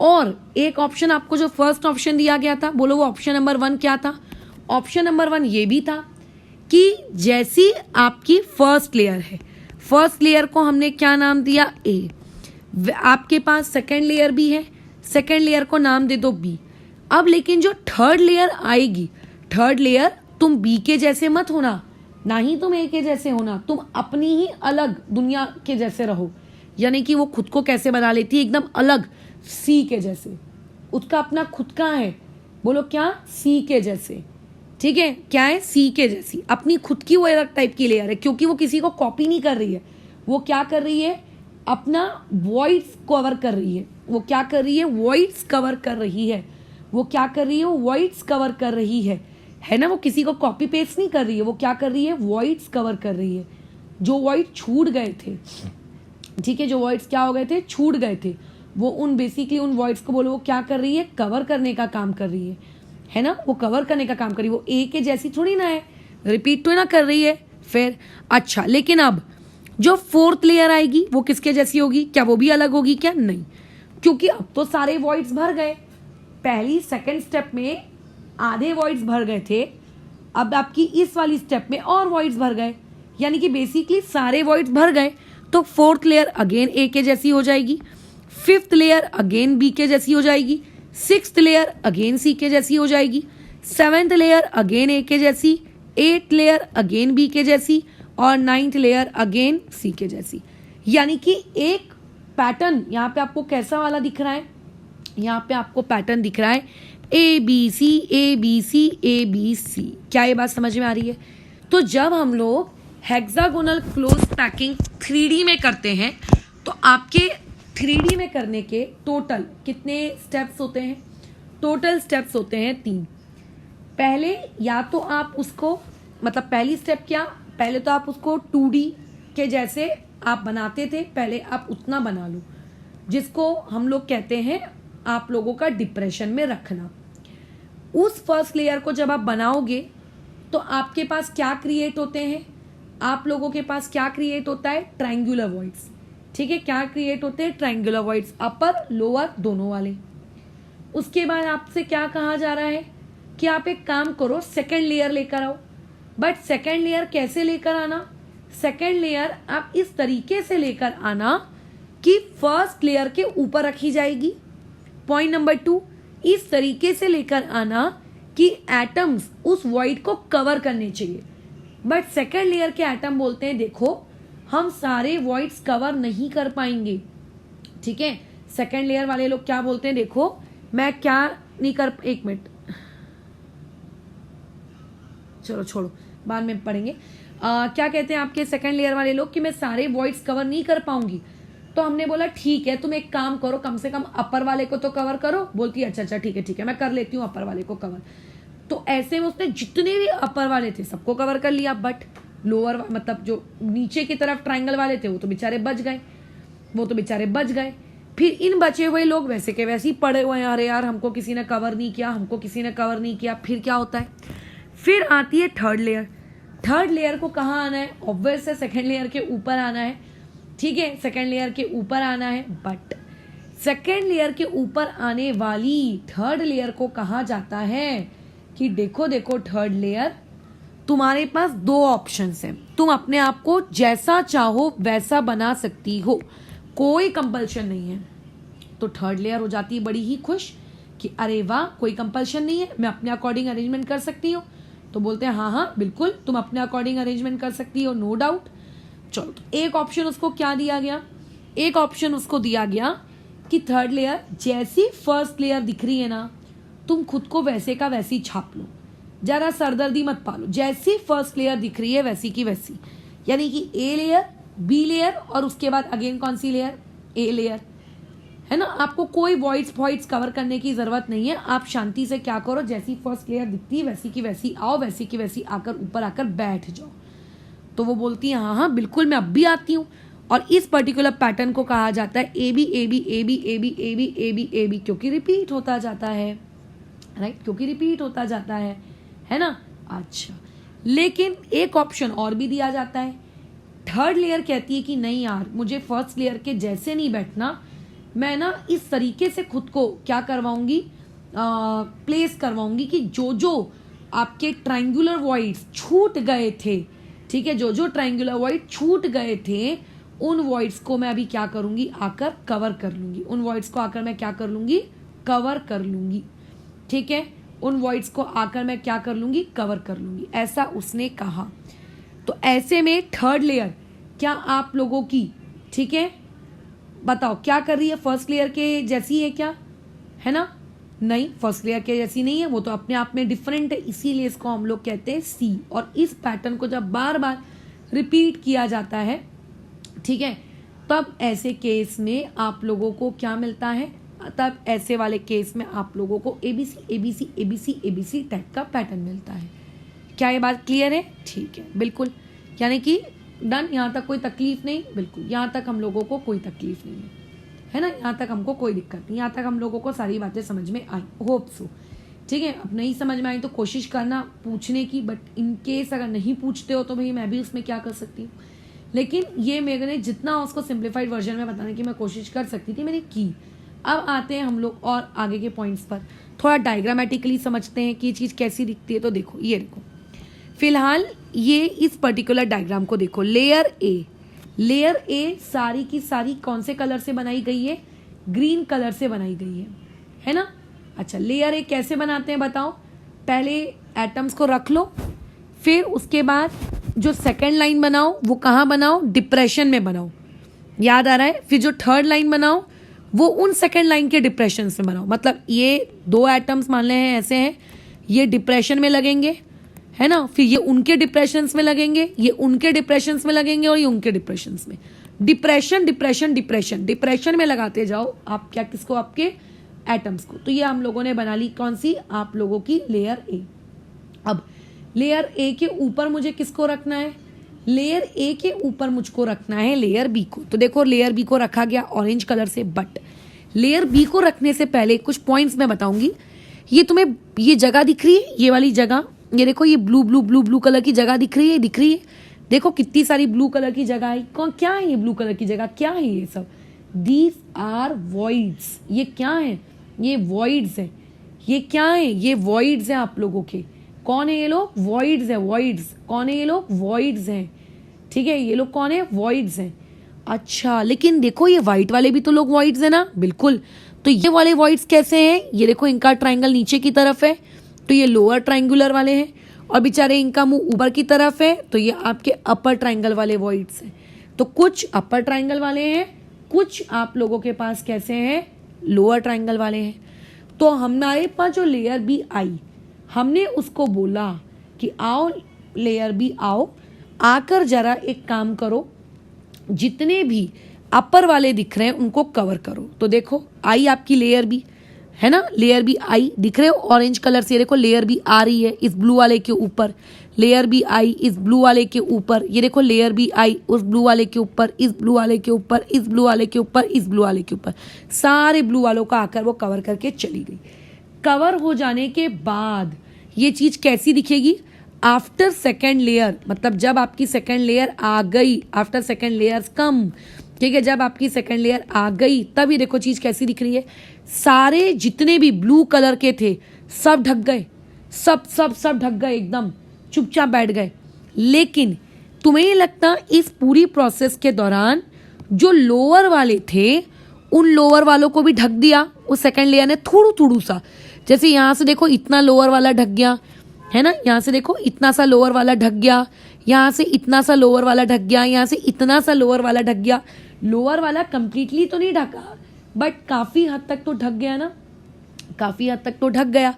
और एक ऑप्शन आपको जो फर्स्ट ऑप्शन दिया गया था, बोलो वो ऑप्शन नंबर 1 क्या था, ऑप्शन नंबर 1 ये भी था कि जैसी आपकी फर्स्ट लेयर है, फर्स्ट लेयर को हमने क्या नाम दिया, ए। आपके पास सेकेंड लेयर भी है, सेकेंड लेयर को नाम दे दो बी। अब लेकिन जो थर्ड लेयर आएगी, थर्ड लेयर तुम बी के जैसे मत होना, ना ही तुम ए के जैसे होना, तुम अपनी ही अलग दुनिया के जैसे रहो। यानी कि वो खुद को कैसे बना लेती है, एकदम अलग, सी के जैसे, उसका अपना खुद का है, बोलो क्या, सी के जैसे, ठीक है, क्या है, सी के जैसी, अपनी खुद की वो अलग टाइप की लेयर है, क्योंकि वो किसी को कॉपी नहीं कर रही है, वो क्या कर रही है, अपना वॉइड्स कवर कर रही है, वो क्या कर रही है, वॉइड्स कवर कर रही है, वो क्या कर रही है, वो वॉइड्स कवर कर रही है ना, वो किसी को कॉपी पेस्ट नहीं कर रही है, वो क्या कर रही है, वॉइड्स कवर कर रही है। जो वॉइड छूट गए थे, ठीक है, जो वॉइड्स क्या हो गए थे, छूट गए थे, वो उन बेसिकली उन वॉइड्स को बोलो वो क्या कर रही है, कवर करने का काम कर रही है ना, वो कवर करने का काम कर रही है, वो ए के जैसी थोड़ी ना है, रिपीट तो ना कर रही है। फिर अच्छा, लेकिन अब जो फोर्थ लेयर आएगी वो किसके जैसी होगी, क्या वो भी अलग होगी, क्या नहीं, क्योंकि अब तो सारे वॉइड्स भर गए, पहली सेकंड स्टेप में आधे वॉइड्स भर गए थे, अब आपकी इस वाली स्टेप में और वॉइड्स भर गए, यानी कि बेसिकली सारे वॉइड्स भर गए, तो फोर्थ लेयर अगेन ए के जैसी हो जाएगी, फिफ्थ लेयर अगेन बी के जैसी हो जाएगी, सिक्स्थ लेयर अगेन सी के जैसी हो जाएगी, सेवेंथ लेयर अगेन ए के जैसी, एट लेयर अगेन बी के जैसी, और नाइन्थ लेयर अगेन सी के जैसी। यानी कि एक पैटर्न यहाँ पे आपको कैसा वाला दिख रहा है, यहाँ पे आपको पैटर्न दिख रहा है A B C A B C A B C. क्या ये बात समझ में आ रही है? तो जब हम लोग हेक्सागोनल क्लोज पैकिंग 3D में करते हैं, तो आपके 3D में करने के टोटल कितने स्टेप्स होते हैं? टोटल स्टेप्स होते हैं 3। पहले या तो आप उसको, मतलब पहली स्टेप क्या, पहले तो आप उसको 2D के जैसे आप बनाते थे, पहले आप उतना बना लो, जिसको हम लोग कहते हैं आप लोगों का डिप्रेशन में रखना। उस फर्स्ट लेयर को जब आप बनाओगे तो आपके पास क्या क्रिएट होते हैं, आप लोगों के पास क्या क्रिएट होता है, ट्रायंगुलर वॉइड्स। ठीक है, क्या क्रिएट होते हैं, ट्रायंगुलर वॉइड्स, अपर लोअर दोनों वाले। उसके बाद आपसे क्या कहा जा रहा है कि आप एक काम करो, सेकेंड लेयर लेकर आओ। बट सेकेंड लेयर कैसे लेकर आना, सेकेंड लेयर आप इस तरीके से लेकर आना कि फर्स्ट लेयर के ऊपर रखी जाएगी। पॉइंट नंबर 2, इस तरीके से लेकर आना कि एटम्स उस वॉइड को कवर करने चाहिए। बट सेकेंड लेयर के एटम बोलते हैं देखो हम सारे वॉइड्स कवर नहीं कर पाएंगे। ठीक है, सेकेंड लेयर वाले लोग क्या बोलते हैं, देखो मैं क्या नहीं कर, एक मिनट चलो छोड़ो बाद में पढ़ेंगे। क्या कहते हैं आपके सेकेंड लेयर वाले लोग कि मैं सारे वॉइड्स कवर नहीं कर पाऊंगी। तो हमने बोला ठीक है, तुम एक काम करो, कम से कम अपर वाले को तो कवर करो। बोलती है अच्छा ठीक है मैं कर लेती हूँ अपर वाले को कवर। तो ऐसे में उसने जितने भी अपर वाले थे सबको कवर कर लिया, बट लोअर मतलब जो नीचे की तरफ ट्रायंगल वाले थे वो तो बेचारे बच गए। फिर इन बचे हुए लोग वैसे के वैसे ही पड़े हुए हैं, अरे यार हमको किसी ने कवर नहीं किया, फिर क्या होता है, फिर आती है थर्ड लेयर। थर्ड लेयर को कहाँ आना है, ऑब्वियस है सेकेंड लेयर के ऊपर आना है। ठीक है, सेकेंड लेयर के ऊपर आना है, बट सेकेंड लेयर के ऊपर आने वाली थर्ड लेयर को कहा जाता है कि देखो देखो थर्ड लेयर, तुम्हारे पास दो ऑप्शंस हैं, तुम अपने आप को जैसा चाहो वैसा बना सकती हो, कोई कंपल्शन नहीं है। तो थर्ड लेयर हो जाती है बड़ी ही खुश कि अरे वाह, कोई कंपल्शन नहीं है, मैं अपने अकॉर्डिंग अरेंजमेंट कर सकती हूँ। तो बोलते हैं हाँ हाँ बिल्कुल, तुम अपने अकॉर्डिंग अरेंजमेंट कर सकती हो, नो डाउट। चलो, तो एक ऑप्शन उसको क्या दिया गया, एक ऑप्शन उसको दिया गया कि थर्ड लेयर जैसी फर्स्ट लेयर दिख रही है ना, तुम खुद को वैसे का वैसी छाप लो, जरा सरदर्दी मत पालो, जैसी फर्स्ट लेयर दिख रही है वैसी की वैसी। यानी कि ए लेयर, बी लेयर और उसके बाद अगेन कौन सी लेयर, ए लेयर, है ना। आपको कोई वॉइड्स कवर करने की जरूरत नहीं है। आप शांति से क्या करो, जैसी फर्स्ट लेयर दिखती है वैसी की वैसी आओ, वैसी की वैसी आकर ऊपर आकर बैठ जाओ। तो वो बोलती है हाँ हाँ बिल्कुल, मैं अब भी आती हूँ। और इस पर्टिकुलर पैटर्न को कहा जाता है A B A B A B A B A B A B A B, क्योंकि रिपीट होता जाता है, राइट, क्योंकि रिपीट होता जाता है ना। अच्छा, लेकिन एक ऑप्शन और भी दिया जाता है। थर्ड लेयर कहती है कि नहीं यार, मुझे फर्स्ट लेयर के जैसे नहीं बैठना, मैं ना इस तरीके से खुद को क्या करवाऊंगी, प्लेस करवाऊंगी कि जो जो आपके ट्रायंगुलर वॉइड्स छूट गए थे, ठीक है, जो जो ट्रायंगुलर वॉइड छूट गए थे उन वॉइड्स को मैं अभी क्या करूंगी, आकर कवर कर लूंगी। उन वॉइड्स को आकर मैं क्या कर लूंगी, कवर कर लूंगी। ठीक है, उन वॉइड्स को आकर मैं क्या कर लूंगी, कवर कर लूंगी, ऐसा उसने कहा। तो ऐसे में थर्ड लेयर क्या आप लोगों की, ठीक है, बताओ क्या कर रही है, फर्स्ट लेयर के जैसी है क्या, है ना। नहीं, फर्स्ट लेयर के जैसी नहीं है, वो तो अपने आप में डिफरेंट है, इसीलिए इसको हम लोग कहते हैं सी। और इस पैटर्न को जब बार बार रिपीट किया जाता है, ठीक है, तब ऐसे केस में आप लोगों को क्या मिलता है, तब ऐसे वाले केस में आप लोगों को ABC ABC ABC ABC type का पैटर्न मिलता है। क्या ये बात क्लियर है? ठीक है, बिल्कुल, यानी कि डन, यहाँ तक कोई तकलीफ नहीं, बिल्कुल यहाँ तक हम लोगों को कोई तकलीफ नहीं है ना, यहाँ तक हमको कोई दिक्कत नहीं, यहाँ तक हम लोगों को सारी बातें समझ में आई, होप सो। ठीक है, अब नहीं समझ में आई तो कोशिश करना पूछने की, बट इन केस अगर नहीं पूछते हो तो भाई मैं भी उसमें क्या कर सकती हूँ। लेकिन ये मैंने जितना उसको सिंप्लीफाइड वर्जन में बताने की मैं कोशिश कर सकती थी, मैंने की। अब आते हैं हम लोग और आगे के पॉइंट्स पर, थोड़ा डायग्रामेटिकली समझते हैं कि ये चीज़ कैसी दिखती है। तो देखो, ये देखो, फिलहाल ये इस पर्टिकुलर डायग्राम को देखो, लेयर ए सारी की सारी कौन से कलर से बनाई गई है, ग्रीन कलर से बनाई गई है ना। अच्छा, लेयर ए कैसे बनाते हैं बताओ, पहले एटम्स को रख लो, फिर उसके बाद जो सेकंड लाइन बनाओ वो कहाँ बनाओ, डिप्रेशन में बनाओ, याद आ रहा है। फिर जो थर्ड लाइन बनाओ वो उन सेकंड लाइन के डिप्रेशन से बनाओ। मतलब ये दो एटम्स मान ले हैं ऐसे हैं, ये डिप्रेशन में लगेंगे, है ना, फिर ये उनके डिप्रेशंस में लगेंगे, ये उनके डिप्रेशंस में लगेंगे और ये उनके डिप्रेशंस में। डिप्रेशन डिप्रेशन डिप्रेशन डिप्रेशन में लगाते जाओ आप, क्या, किसको, आपके एटम्स को। तो ये हम लोगों ने बना ली कौन सी, आप लोगों की लेयर ए। अब लेयर ए के ऊपर मुझे किसको रखना है, लेयर ए के ऊपर मुझको रखना है लेयर बी को। तो देखो, लेयर बी को रखा गया ऑरेंज कलर से, बट लेयर बी को रखने से पहले कुछ पॉइंट्स मैं बताऊंगी। ये तुम्हें ये जगह दिख रही है, ये वाली जगह, ये देखो, ये blue blue blue blue colour की जगह दिख रही है, देखो कितनी सारी ब्लू कलर की जगह है। कौन, क्या है ये ब्लू कलर की जगह, क्या है ये सब, दीज आर वॉइड्स। ये क्या है, ये वॉइड्स है। ये क्या है, ये वॉइड्स हैं आप लोगों के। कौन है ये लोग, वॉइड्स है, वॉइड्स। कौन है ये लोग, वॉइड्स हैं, ठीक है, ये लोग कौन है, वॉइड्स हैं। अच्छा, लेकिन देखो ये व्हाइट वाले भी तो लोग वॉइड्स है ना, बिल्कुल। तो ये वाले वॉइड्स कैसे हैं, ये देखो इनका ट्राइंगल नीचे की तरफ है, तो ये लोअर ट्राइंगुलर वाले हैं, और बेचारे इनका मुंह ऊपर की तरफ है, तो ये आपके अपर ट्राइंगल वाले वॉइड्स हैं। तो कुछ अपर ट्राइंगल वाले हैं, कुछ आप लोगों के पास कैसे हैं, लोअर ट्राइंगल वाले हैं। तो हमारे पास जो लेयर बी आई, हमने उसको बोला कि आओ लेयर बी आओ, आकर जरा एक काम करो, जितने भी अपर वाले दिख रहे हैं उनको कवर करो। तो देखो, आई आपकी लेयर बी है ना, लेयर बी आई दिख रहे हो ऑरेंज कलर से, देखो लेयर बी आ रही है इस ब्लू वाले के ऊपर, लेयर बी आई इस ब्लू वाले के ऊपर, ये देखो लेयर बी आई उस ब्लू वाले के ऊपर, इस ब्लू वाले के ऊपर, इस ब्लू वाले के ऊपर, इस ब्लू वाले के ऊपर, सारे ब्लू वालों का आकर वो कवर करके चली गई। कवर हो जाने के बाद ये चीज कैसी दिखेगी, आफ्टर सेकेंड लेयर, मतलब जब आपकी सेकेंड लेयर आ गई, आफ्टर सेकेंड लेयर्स कम, ठीक है, जब आपकी सेकेंड लेयर आ गई तब ये देखो चीज कैसी दिख रही है, सारे जितने भी ब्लू कलर के थे सब ढक गए, सब सब सब ढक गए, एकदम चुपचाप बैठ गए। लेकिन तुम्हें ये लगता इस पूरी प्रोसेस के दौरान जो लोअर वाले थे उन लोअर वालों को भी ढक दिया उस सेकंड लेयर ने, थोड़ू थोड़ू सा। जैसे यहाँ से देखो इतना लोअर वाला ढक गया है ना, यहाँ से देखो इतना सा लोअर वाला ढक गया, यहाँ से इतना सा लोअर वाला ढक गया, यहाँ से इतना सा लोअर वाला ढक गया। लोअर वाला कंप्लीटली तो नहीं ढका बट काफी हद तक तो ढक गया ना, काफी हद तक तो ढक गया।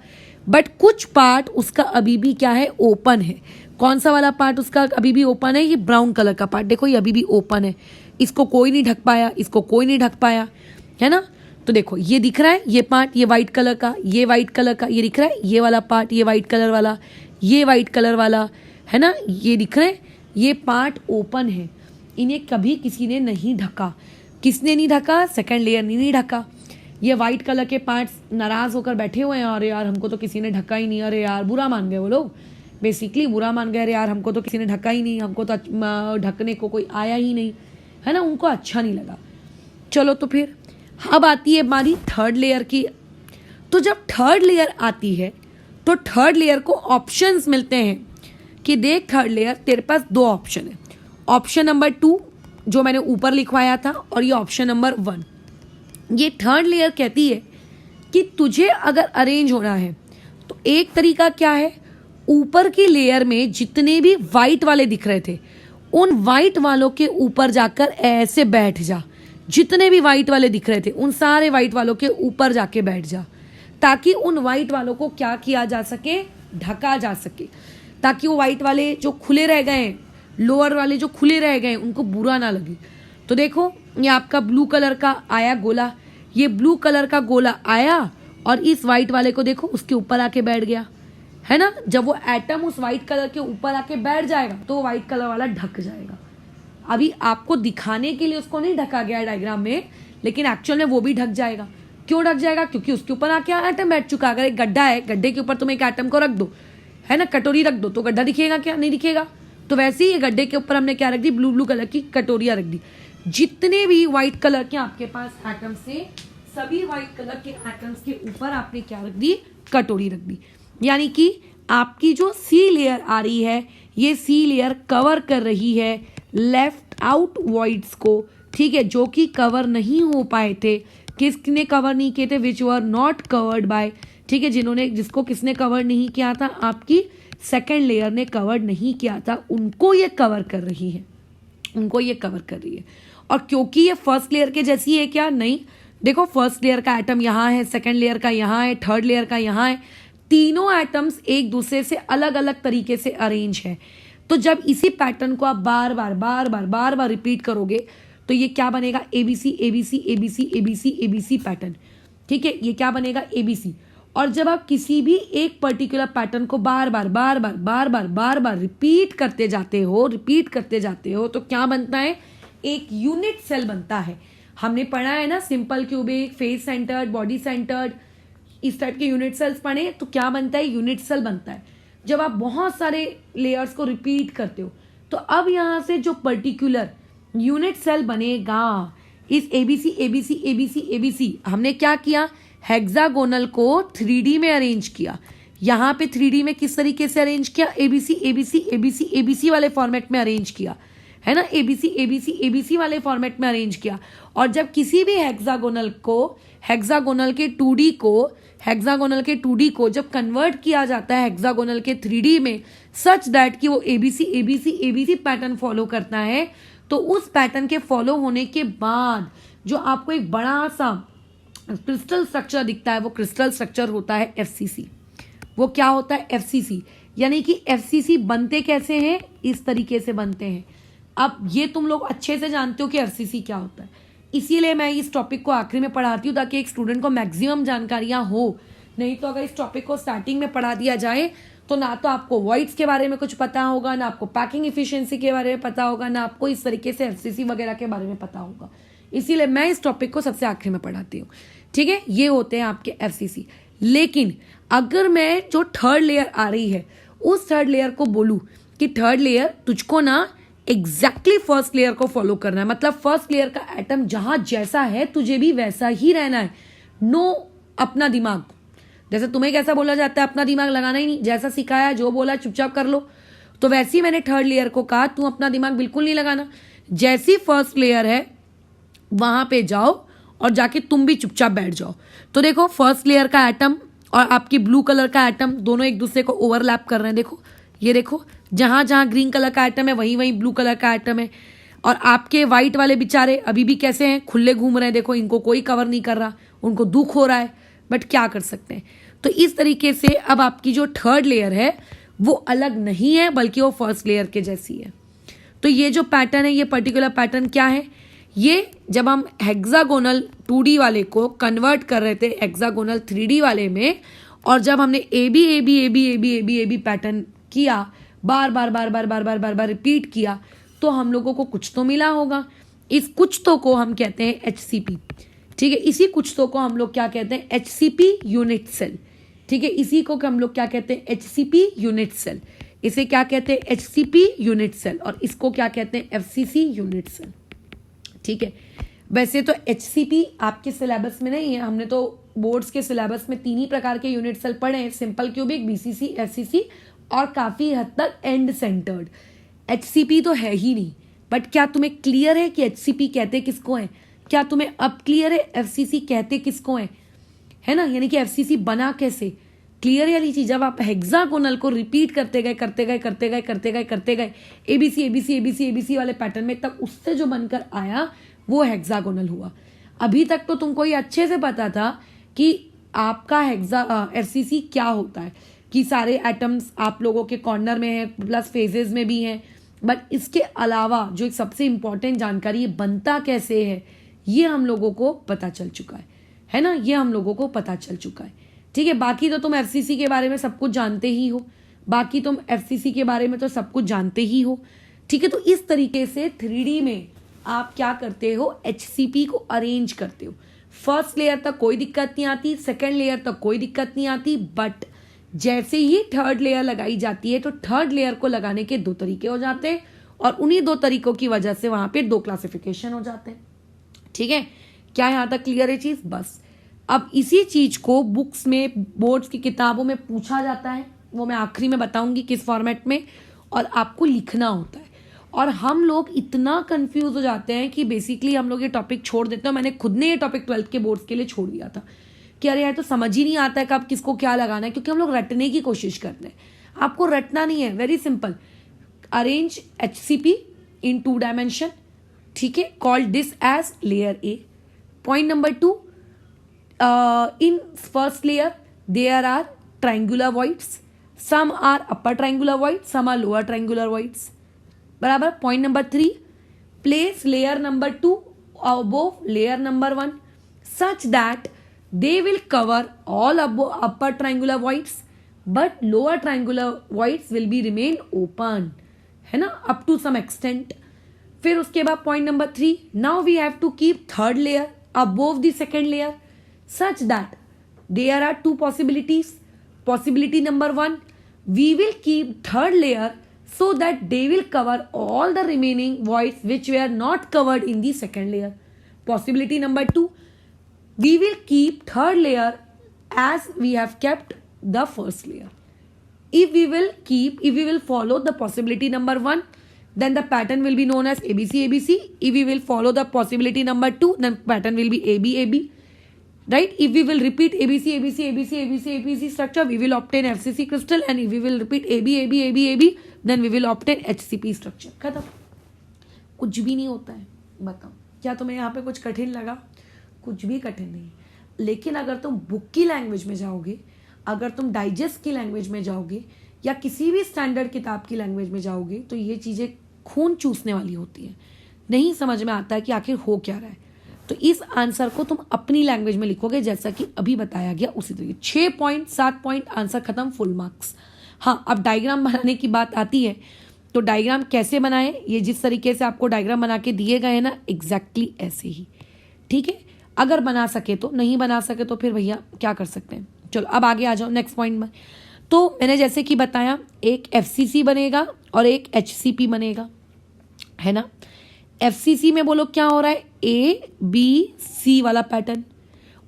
बट कुछ पार्ट उसका अभी भी क्या है, ओपन है। कौन सा वाला पार्ट उसका अभी भी ओपन है? ये ब्राउन कलर का पार्ट, देखो ये अभी भी ओपन है। इसको कोई नहीं ढक पाया, इसको कोई नहीं ढक पाया, है ना। तो देखो ये दिख रहा है, ये पार्ट, ये वाइट कलर का, ये वाइट कलर का, ये दिख रहा है, ये वाला पार्ट, ये वाइट कलर वाला, ये वाइट कलर वाला, है ना, ये दिख रहे हैं। ये पार्ट ओपन है, इन्हें कभी किसी ने नहीं ढका। किसने नहीं ढका? सेकंड लेयर ने नहीं ढका। ये वाइट कलर के पार्ट्स नाराज होकर बैठे हुए हैं, अरे यार हमको तो किसी ने ढका ही नहीं, अरे यार बुरा मान गए वो लोग, बेसिकली बुरा मान गए, अरे यार हमको तो किसी ने ढका ही नहीं, हमको तो ढकने को कोई आया ही नहीं, है ना, उनको अच्छा नहीं लगा। चलो तो फिर अब आती है हमारी थर्ड लेयर की। तो जब थर्ड लेयर आती है तो थर्ड लेयर को ऑप्शंस मिलते हैं कि देख थर्ड लेयर तेरे पास दो ऑप्शन है, ऑप्शन नंबर 2 जो मैंने ऊपर लिखवाया था और ये ऑप्शन नंबर 1। ये थर्ड लेयर कहती है कि तुझे अगर अरेंज होना है तो एक तरीका क्या है, ऊपर की लेयर में जितने भी वाइट वाले दिख रहे थे उन वाइट वालों के ऊपर जाकर ऐसे बैठ जा। जितने भी वाइट वाले दिख रहे थे उन सारे वाइट वालों के ऊपर जाके बैठ जा, ताकि उन वाइट वालों को क्या किया जा सके, ढका जा सके, ताकि वो वाइट वाले जो खुले रह गए, लोअर वाले जो खुले रह गए, उनको बुरा ना लगे। तो देखो ये आपका ब्लू कलर का आया गोला, ये ब्लू कलर का गोला आया और इस वाइट वाले को देखो उसके ऊपर आके बैठ गया, है ना। जब वो एटम उस वाइट कलर के ऊपर आके बैठ जाएगा तो वो वाइट कलर वाला ढक जाएगा। अभी आपको दिखाने के लिए उसको नहीं ढका गया डायग्राम में, लेकिन एक्चुअल में वो भी ढक जाएगा। क्यों ढक जाएगा? क्योंकि उसके ऊपर आके एटम बैठ चुका। अगर एक गड्ढा है, गड्ढे के ऊपर तुम एक एटम को रख दो, है ना, कटोरी रख दो, तो गड्ढा दिखेगा क्या? नहीं दिखेगा। तो वैसे ही ये गड्ढे के ऊपर हमने क्या रख दी, ब्लू ब्लू कलर की कटोरियां रख दी। जितने भी व्हाइट कलर के आपके पास एटम्स थे, सभी व्हाइट कलर के एटम्स के ऊपर आपने क्या रख दी, कटोरी रख दी। यानी कि आपकी जो सी लेयर आ रही है, ये सी लेयर कवर कर रही है लेफ्ट आउट वॉइड्स को, ठीक है, जो कि कवर नहीं हो पाए थे। किसने कवर नहीं किए थे? विच वर नॉट कवर्ड बाय, ठीक है, जिसको किसने कवर नहीं किया था, आपकी सेकेंड लेयर ने कवर नहीं किया था, उनको ये कवर कर रही है, उनको ये कवर कर रही है। और क्योंकि ये फर्स्ट लेयर के जैसी है क्या? नहीं। देखो फर्स्ट लेयर का एटम यहाँ है, सेकेंड लेयर का यहाँ है, थर्ड लेयर का यहाँ है, तीनों एटम्स एक दूसरे से अलग अलग तरीके से अरेंज है। तो जब इसी पैटर्न को आप बार बार रिपीट करोगे तो ये क्या बनेगा, ABC ABC ABC ABC ABC pattern, ठीक है, ये क्या बनेगा, एबीसी। और जब आप किसी भी एक पर्टिकुलर पैटर्न को बार बार रिपीट करते जाते हो तो क्या बनता है, एक यूनिट सेल बनता है। हमने पढ़ा है ना, simple cubic, face centred, body centred, इस टाइप के यूनिट सेल्स पढ़े, तो क्या बनता है, यूनिट सेल बनता है। जब आप बहुत सारे लेयर्स को रिपीट करते हो तो अब यहाँ से जो पर्टिकुलर यूनिट सेल बनेगा, इस एबीसी एबीसी एबीसी एबीसी हमने क्या किया, हेक्सागोनल को 3D में अरेंज किया। यहाँ पे 3D में किस तरीके से अरेंज किया, एबीसी एबीसी एबीसी एबीसी वाले फॉर्मेट में अरेंज किया, है ना, एबीसी एबीसी एबीसी वाले फॉर्मेट में अरेंज किया। और जब किसी भी हेक्सागोनल के 2D को जब कन्वर्ट किया जाता है हेक्सागोनल के 3D में, सच दैट कि वो ABC ABC ABC pattern follow करता है, तो उस पैटर्न के फॉलो होने के बाद जो आपको एक बड़ा सा क्रिस्टल स्ट्रक्चर दिखता है, वो क्रिस्टल स्ट्रक्चर होता है एफसीसी। वो क्या होता है, एफसीसी। यानी कि एफसीसी बनते कैसे हैं, इस तरीके से बनते हैं। अब ये तुम लोग अच्छे से जानते हो कि एफसीसी क्या होता है, इसीलिए मैं इस टॉपिक को आखिरी में पढ़ाती हूँ ताकि एक स्टूडेंट को मैक्सिमम जानकारियाँ हो। नहीं तो अगर इस टॉपिक को स्टार्टिंग में पढ़ा दिया जाए तो ना तो आपको वॉइड्स के बारे में कुछ पता होगा, ना आपको पैकिंग इफिशिएंसी के बारे में पता होगा, ना आपको इस तरीके से एफसीसी वगैरह के बारे में पता होगा। इसीलिए मैं इस टॉपिक को सबसे आखिरी में पढ़ाती हूँ, ठीक है। ये होते हैं आपके एफसीसी। लेकिन अगर मैं जो थर्ड लेयर आ रही है उस थर्ड लेयर को बोलूँ कि थर्ड लेयर तुझको ना एग्जैक्टली फर्स्ट लेयर को फॉलो करना है, मतलब फर्स्ट लेयर का एटम जहां जैसा है तुझे भी वैसा ही रहना है। नो अपना दिमाग, जैसे तुम्हें कैसा बोला जाता है अपना दिमाग लगाना ही नहीं, जैसा सिखाया जो बोला चुपचाप कर लो, तो वैसे ही मैंने थर्ड लेयर को कहा तुम अपना दिमाग बिल्कुल नहीं लगाना, जैसी फर्स्ट लेयर है वहां पे जाओ और जाके तुम भी चुपचाप बैठ जाओ। तो देखो फर्स्ट लेयर का एटम और आपकी ब्लू कलर का एटम दोनों एक दूसरे को ओवरलैप कर रहे हैं। देखो ये देखो, जहां जहां ग्रीन कलर का एटम है वहीं वहीं ब्लू कलर का एटम है। और आपके वाइट वाले बेचारे अभी भी कैसे हैं, खुले घूम रहे हैं। देखो इनको कोई कवर नहीं कर रहा, उनको दुख हो रहा है, बट क्या कर सकते हैं। तो इस तरीके से अब आपकी जो थर्ड लेयर है वो अलग नहीं है, बल्कि वो फर्स्ट लेयर के जैसी है। तो ये जो पैटर्न है, ये पर्टिकुलर पैटर्न क्या है, ये जब हम हेक्सागोनल 2D वाले को कन्वर्ट कर रहे थे हेक्सागोनल 3D वाले में, और जब हमने A B A B A B A B A B A B pattern किया, बार बार बार बार बार बार बार बार रिपीट किया, तो हम लोगों को कुछ तो मिला होगा। इस कुछ तो को हम कहते हैं HCP। ठीक है, इसी कुछ तो को हम लोग क्या कहते हैं, HCP यूनिट सेल। ठीक है, इसी को हम लोग क्या कहते हैं, HCP यूनिट सेल। इसे क्या कहते हैं, HCP यूनिट सेल, और इसको क्या कहते हैं, FCC यूनिट सेल। ठीक है, वैसे तो HCP आपके सिलेबस में नहीं है, हमने तो बोर्ड्स के सिलेबस में 3 ही प्रकार के यूनिट सेल पढ़े हैं, सिंपल क्यूबिक, BCC, FCC और काफी हद तक एंड सेंटर्ड। HCP तो है ही नहीं। बट क्या तुम्हें क्लियर है कि HCP कहते किसको है? क्या तुम्हें अब क्लियर है FCC कहते किसको है ना, यानी कि FCC बना कैसे, क्लियर है वाली चीज। जब आप हेक्सागोनल को रिपीट करते गए ABC वाले पैटर्न में, तब उससे जो बनकर आया वो हेक्सागोनल हुआ। अभी तक तो तुमको ये अच्छे से पता था कि आपका FCC क्या होता है, कि सारे एटम्स आप लोगों के कॉर्नर में है, प्लस फेजेस में भी हैं। बट इसके अलावा जो एक सबसे इंपॉर्टेंट जानकारी, ये बनता कैसे है, ये हम लोगों को पता चल चुका है ना, ये हम लोगों को पता चल चुका है। ठीक है, बाकी तो तुम FCC के बारे में सब कुछ जानते ही हो, ठीक है। तो इस तरीके से 3D में आप क्या करते हो, HCP को अरेंज करते हो। फर्स्ट लेयर तक कोई दिक्कत नहीं आती, सेकेंड लेयर तक कोई दिक्कत नहीं आती, बट जैसे ही थर्ड लेयर लगाई जाती है तो थर्ड लेयर को लगाने के 2 तरीके हो जाते हैं, और उन्हीं 2 तरीकों की वजह से वहां पे 2 क्लासिफिकेशन हो जाते हैं। ठीक है, क्या यहां तक क्लियर है चीज? बस अब इसी चीज को बुक्स में, बोर्ड्स की किताबों में पूछा जाता है, वो मैं आखिरी में बताऊंगी किस फॉर्मेट में, और आपको लिखना होता है। और हम लोग इतना कंफ्यूज हो जाते हैं कि बेसिकली हम लोग ये टॉपिक छोड़ देते हैं। मैंने खुद ने ये टॉपिक 12th के बोर्ड्स के लिए छोड़ दिया था कि अरे यार तो समझ ही नहीं आता है कब किसको क्या लगाना है, क्योंकि हम लोग रटने की कोशिश करते हैं। आपको रटना नहीं है, वेरी सिंपल, अरेंज HCP इन 2 डायमेंशन। ठीक है, called this edge layer A। Point number 2, in first layer there are triangular voids, some are upper triangular voids, some are lower triangular voids, बराबर। Point number 3, place layer number 2 above layer number 1 such that they will cover all above upper triangular voids but lower triangular voids will be remain open, है ना, up to some extent। फिर उसके बाद point number 3, now we have to keep third layer above the second layer such that there are 2 possibilities. Possibility number 1, we will keep third layer so that they will cover all the remaining voids which were not covered in the second layer. Possibility number 2, we will keep third layer as we have kept the first layer. If we will follow the possibility number 1, then the pattern will be known as ABC. If we will follow the possibility number 2, then pattern will be AB. Right? If we will repeat ABC structure, we will obtain FCC crystal, and if we will repeat AB, then we will obtain HCP structure. खत्म, कुछ भी नहीं होता है। बताओ, क्या तुम्हें यहाँ पे कुछ कठिन लगा? कुछ भी कठिन नहीं। लेकिन अगर तुम बुक की लैंग्वेज में जाओगे, अगर तुम डाइजेस्ट की लैंग्वेज में जाओगे, या किसी भी स्टैंडर्ड किताब की लैंग्वेज में जाओगे, तो ये चीजें खून चूसने वाली होती है। नहीं समझ में आता है कि आखिर हो क्या रहा है। तो इस आंसर को तुम अपनी लैंग्वेज में लिखोगे, जैसा कि अभी बताया गया उसी तरीके। 6 पॉइंट 7 पॉइंट आंसर खत्म, फुल मार्क्स। हाँ, अब डायग्राम बनाने की बात आती है, तो डायग्राम कैसे बनाए, ये जिस तरीके से आपको डायग्राम बना के दिए गए हैं ना, एग्जैक्टली ऐसे ही। ठीक है, अगर बना सके तो, नहीं बना सके तो फिर भैया क्या कर सकते हैं। चलो अब आगे आ जाओ नेक्स्ट पॉइंट में। तो मैंने जैसे कि बताया, एक FCC बनेगा और एक HCP बनेगा, है ना। FCC में बोलो क्या हो रहा है, ABC वाला पैटर्न,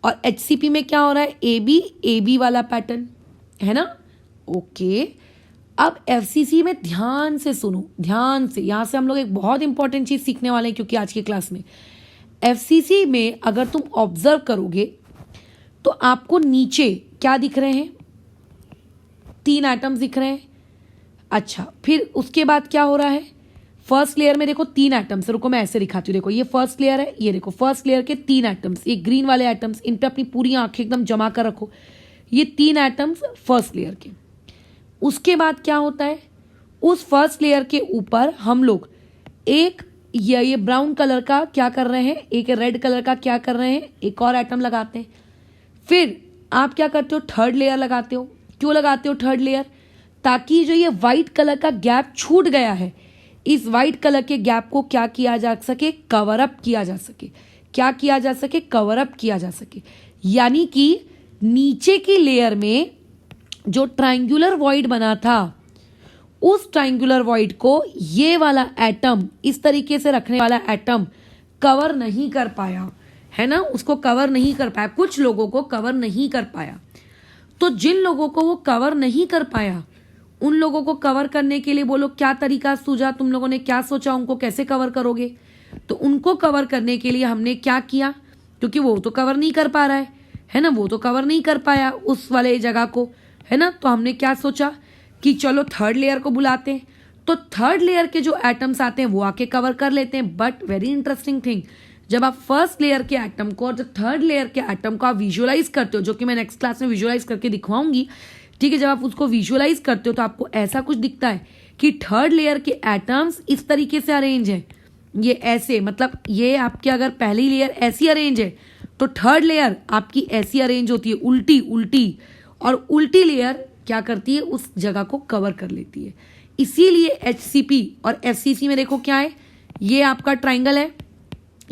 और HCP में क्या हो रहा है, ए बी वाला पैटर्न है ना। ओके, अब FCC में ध्यान से सुनो, ध्यान से, यहां से हम लोग एक बहुत इंपॉर्टेंट चीज सीखने वाले हैं, क्योंकि आज की क्लास में FCC में अगर तुम ऑब्जर्व करोगे तो आपको नीचे क्या दिख रहे हैं, 3 एटम्स दिख रहे हैं। अच्छा, फिर उसके बाद क्या हो रहा है, फर्स्ट लेयर में देखो 3 एटम्स, रुको मैं ऐसे दिखाती हूँ। देखो ये फर्स्ट लेयर है, ये देखो फर्स्ट लेयर के 3 एटम्स, ये ग्रीन वाले एटम्स, इन पे अपनी पूरी आंखें एकदम जमा कर रखो। ये 3 एटम्स फर्स्ट लेयर के। उसके बाद क्या होता है, उस फर्स्ट लेयर के ऊपर हम लोग एक ये ब्राउन कलर का क्या कर रहे हैं, एक रेड कलर का क्या कर रहे हैं, एक और एटम लगाते हैं। फिर आप क्या करते हो, थर्ड लेयर लगाते हो। क्यों लगाते हो थर्ड लेयर, ताकि जो ये व्हाइट कलर का गैप छूट गया है, इस व्हाइट कलर के गैप को क्या किया जा सके, कवर अप किया जा सके। क्या किया जा सके, कवर अप किया जा सके। यानी कि नीचे की लेयर में जो ट्रायंगुलर वॉइड बना था, उस ट्रायंगुलर वॉइड को ये वाला एटम, इस तरीके से रखने वाला एटम कवर नहीं कर पाया, है ना, उसको कवर नहीं कर पाया। कुछ लोगों को कवर नहीं कर पाया। तो जिन लोगों को वो कवर नहीं कर पाया, उन लोगों को कवर करने के लिए बोलो क्या तरीका सूझा, तुम लोगों ने क्या सोचा, उनको कैसे कवर करोगे। तो उनको कवर करने के लिए हमने क्या किया, क्योंकि वो तो कवर नहीं कर पा रहा है ना, वो तो कवर नहीं कर पाया उस वाले जगह को, है ना। तो हमने क्या सोचा कि चलो थर्ड लेयर को बुलाते हैं। तो थर्ड लेयर के जो एटम्स आते हैं वो आके कवर कर लेते हैं। बट वेरी इंटरेस्टिंग थिंग, जब आप फर्स्ट लेयर के एटम को और जब थर्ड लेयर के एटम को आप विजुअलाइज करते हो, जो कि मैं नेक्स्ट क्लास में विजुअलाइज करके दिखवाऊंगी, ठीक है, जब आप उसको विजुअलाइज करते हो तो आपको ऐसा कुछ दिखता है कि थर्ड लेयर के एटम्स इस तरीके से अरेंज है, ये ऐसे, मतलब ये आपके अगर पहली लेयर ऐसी अरेंज है तो थर्ड लेयर आपकी ऐसी अरेंज होती है, उल्टी उल्टी, और उल्टी लेयर क्या करती है, उस जगह को कवर कर लेती है। इसीलिए HCP और FCC में देखो क्या है, ये आपका ट्राइंगल है,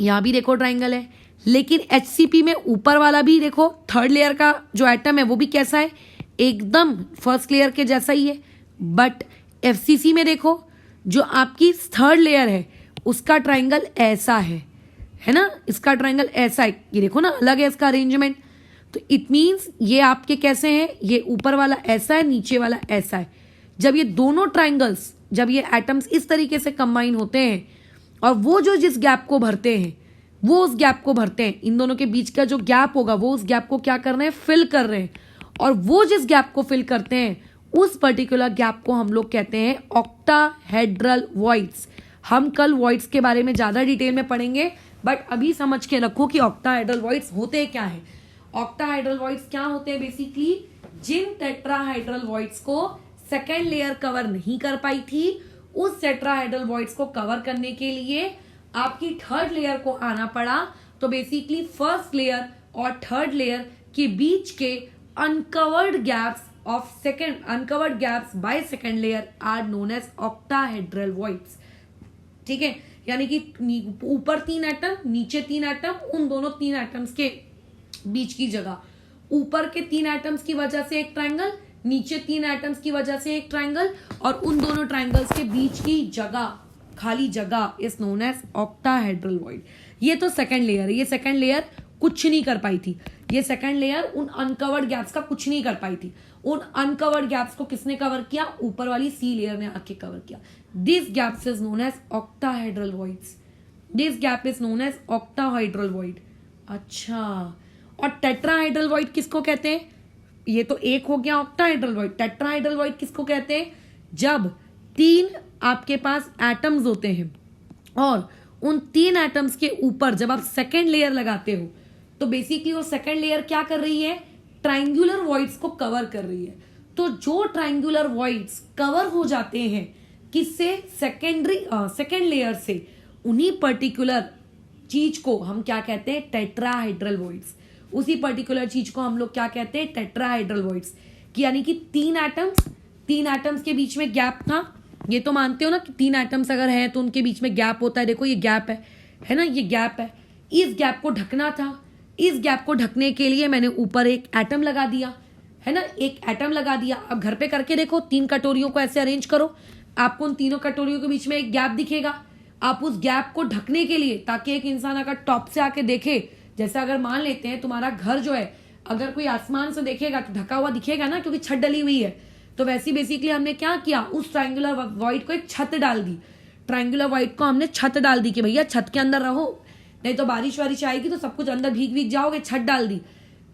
यहां भी देखो ट्राइंगल है, लेकिन HCP में ऊपर वाला भी देखो, थर्ड लेयर का जो एटम है वो भी कैसा है, एकदम फर्स्ट लेयर के जैसा ही है। बट FCC में देखो, जो आपकी थर्ड लेयर है उसका ट्राइंगल ऐसा है ना, इसका ट्राइंगल ऐसा है, ये देखो ना, अलग है इसका अरेंजमेंट। तो इट मीन्स ये आपके कैसे हैं, ये ऊपर वाला ऐसा है, नीचे वाला ऐसा है। जब ये दोनों ट्राइंगल्स, जब ये एटम्स इस तरीके से कंबाइन होते हैं और वो जो जिस गैप को भरते हैं, वो उस गैप को भरते हैं, इन दोनों के बीच का जो गैप होगा वो उस गैप को क्या कर रहे हैं, फिल कर रहे हैं। और वो जिस गैप को फिल करते हैं, उस पर्टिकुलर गैप को हम लोग कहते हैं ऑक्टाहेड्रल वॉइड्स। हम कल वॉइड्स के बारे में ज्यादा डिटेल में पढ़ेंगे, बट अभी समझ के रखो कि ऑक्टाहेड्रल वॉइड्स होते क्या है। ऑक्टाहेड्रल वॉइड्स क्या होते हैं, बेसिकली जिन टेट्राहेड्रल वॉइड्स को सेकेंड लेयर कवर नहीं कर पाई थी, उस टेट्राहेड्रल वॉइड्स को कवर करने के लिए आपकी थर्ड लेयर को आना पड़ा। तो बेसिकली फर्स्ट लेयर और थर्ड लेयर के बीच के uncovered gaps of second, uncovered gaps by second layer are known as octahedral voids. ठीक है, यानी कि ऊपर 3 एटम, नीचे 3 एटम, उन दोनों 3 एटम्स के बीच की जगह, ऊपर के 3 एटम्स की वजह से एक ट्रायंगल, नीचे 3 एटम्स की वजह से एक ट्रायंगल, और उन दोनों ट्रायंगल्स के बीच की जगह, खाली जगह is known as octahedral void. ये तो सेकंड लेयर है, ये सेकंड लेयर कुछ नहीं कर पाई थी, ये सेकंड लेयर उन अनकवर्ड गैप्स का कुछ नहीं कर पाई थी। उन अनकवर्ड गैप्स को किसने कवर किया, ऊपर वाली सी लेयर ने आके कवर किया। This gaps is known as octahedral voids, this gap is known as octahedral void. अच्छा, और टेट्राहेड्रल वॉइड किसको कहते हैं, ये तो एक हो गया ऑक्टाहेड्रल वॉइड। टेट्राहेड्रल वॉइड किसको कहते हैं, जब 3 आपके पास एटम्स होते हैं और उन 3 एटम्स के ऊपर जब आप सेकेंड लेयर लगाते हो, तो बेसिकली वो सेकेंड लेयर क्या कर रही है, ट्रायंगुलर वॉइड्स को कवर कर रही है। तो जो ट्रायंगुलर वॉइड्स कवर हो जाते हैं किससे, सेकेंड लेयर से, उन्हीं पर्टिकुलर चीज को हम क्या कहते हैं, टेट्राहेड्रल वॉइड्स। उसी पर्टिकुलर चीज को हम लोग क्या कहते हैं, टेट्राहेड्रल वॉइड्स। यानी कि 3 एटम्स के बीच में गैप था। ये तो मानते हो ना कि 3 एटम्स अगर है तो उनके बीच में गैप होता है। देखो ये गैप है ना, ये गैप है। इस गैप को ढकना था, इस गैप को ढकने के लिए मैंने ऊपर एक एटम लगा दिया, है ना, एक एटम लगा दिया। अब घर पे करके देखो, 3 कटोरियों को ऐसे अरेंज करो, आपको उन तीनों कटोरियों के बीच में एक गैप दिखेगा। आप उस गैप को ढकने के लिए, ताकि एक इंसान अगर टॉप से आके देखे जैसे अगर मान लेते हैं तुम्हारा घर जो है, अगर कोई आसमान से देखेगा तो ढका हुआ दिखेगा ना, क्योंकि छत डली हुई है। तो वैसे बेसिकली हमने क्या किया, उस ट्रायंगुलर वॉइड को एक छत डाल दी। ट्रायंगुलर वॉइड को हमने छत डाल दी कि भैया छत के अंदर रहो, नहीं तो बारिश वारिश आएगी तो सब कुछ अंदर भीग भीग जाओगे। छत डाल दी।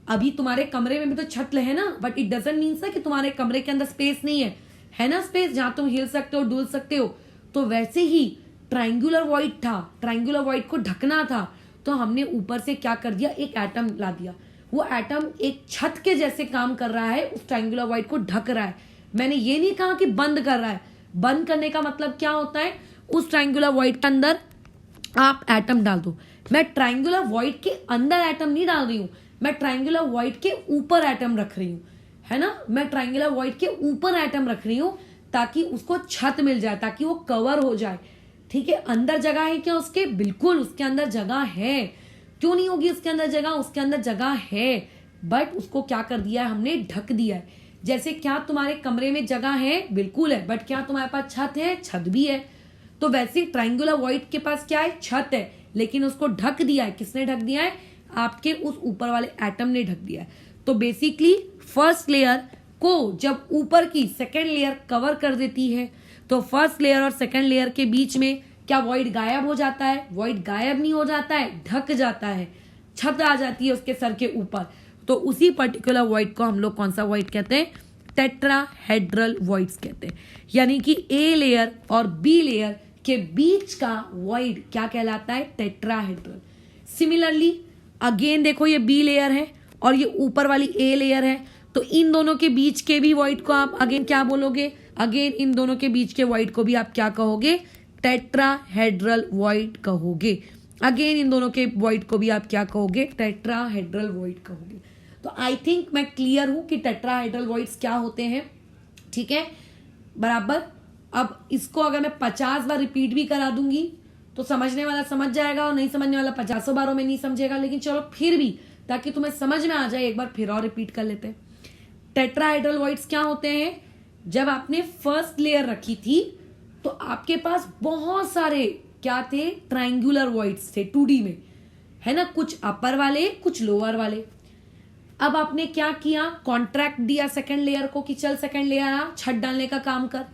अभी तुम्हारे कमरे में भी तो छत है ना, बट इट डजंट मीन कि तुम्हारे कमरे के अंदर स्पेस नहीं है ना स्पेस जहां तुम हिल सकते हो, डुल सकते हो। तो वैसे ही ट्रायंगुलर वॉइड था, ट्रायंगुलर वॉइड को ढकना था, तो हमने ऊपर से क्या कर दिया, एक एटम ला दिया। वो एटम एक छत के जैसे काम कर रहा है, उस ट्रायंगुलर वॉइड को ढक रहा है। मैंने ये नहीं कहा कि बंद कर रहा है। बंद करने का मतलब क्या होता है, उस ट्रायंगुलर वॉइड के अंदर आप एटम डाल दो। मैं ट्रायंगुलर वॉइड के अंदर एटम नहीं डाल रही हूं, मैं ट्रायंगुलर वॉइड के ऊपर एटम रख रही हूं, है ना। मैं ट्रायंगुलर वॉइड के ऊपर एटम रख रही हूं ताकि उसको छत मिल जाए, ताकि वो कवर हो जाए। ठीक है, अंदर जगह है क्या उसके, बिल्कुल उसके अंदर जगह है। क्यों नहीं होगी उसके अंदर जगह, उसके अंदर जगह है, बट उसको क्या कर दिया है, हमने ढक दिया है। जैसे क्या तुम्हारे कमरे में जगह है, बिल्कुल है, बट क्या तुम्हारे पास छत है, छत भी है। तो वैसे ट्रायंगुलर वॉइड के पास क्या है, छत है, लेकिन उसको ढक दिया है। किसने ढक दिया है, आपके उस ऊपर वाले एटम ने ढक दिया है। तो बेसिकली फर्स्ट लेयर को जब ऊपर की सेकेंड लेयर कवर कर देती है, तो फर्स्ट लेयर और सेकेंड लेयर के बीच में क्या वॉइड गायब हो जाता है, वॉइड गायब नहीं हो जाता है, ढक जाता है, छत आ जाती है उसके सर के ऊपर। तो उसी पर्टिकुलर वॉइड को हम लोग कौन सा वॉइड कहते हैं, टेट्राहेड्रल वॉइड्स कहते हैं। यानी कि ए लेयर और बी लेयर के बीच का वॉइड क्या कहलाता है, टेट्राहेड्रल। सिमिलरली अगेन देखो, ये बी लेयर है और ये ऊपर वाली ए लेयर है, तो इन दोनों के बीच के भी वॉइड को आप अगेन क्या बोलोगे, अगेन इन दोनों के बीच के वॉइड को भी आप क्या कहोगे, टेट्राहेड्रल वॉइड कहोगे। अगेन इन दोनों के वॉइड को भी आप क्या कहोगे, टेट्राहेड्रल वॉइड कहोगे। तो आई थिंक मैं क्लियर हूं कि टेट्राहेड्रल वॉइड्स क्या होते हैं। ठीक है, बराबर। अब इसको अगर मैं 50 बार रिपीट भी करा दूंगी तो समझने वाला समझ जाएगा और नहीं समझने वाला 50 बारों में नहीं समझेगा। लेकिन चलो फिर भी, ताकि तुम्हें समझ में आ जाए, एक बार फिर और रिपीट कर लेते हैं। टेट्राहेड्रल वॉइड्स क्या होते हैं, जब आपने फर्स्ट लेयर रखी थी तो आपके पास बहुत सारे क्या थे, ट्रायंगुलर वॉइड्स थे 2D में, है ना। कुछ अपर वाले, कुछ लोअर वाले। अब आपने क्या किया, कॉन्ट्रैक्ट दिया सेकंड लेयर को कि चल सेकंड लेयर आ, छत डालने का काम कर।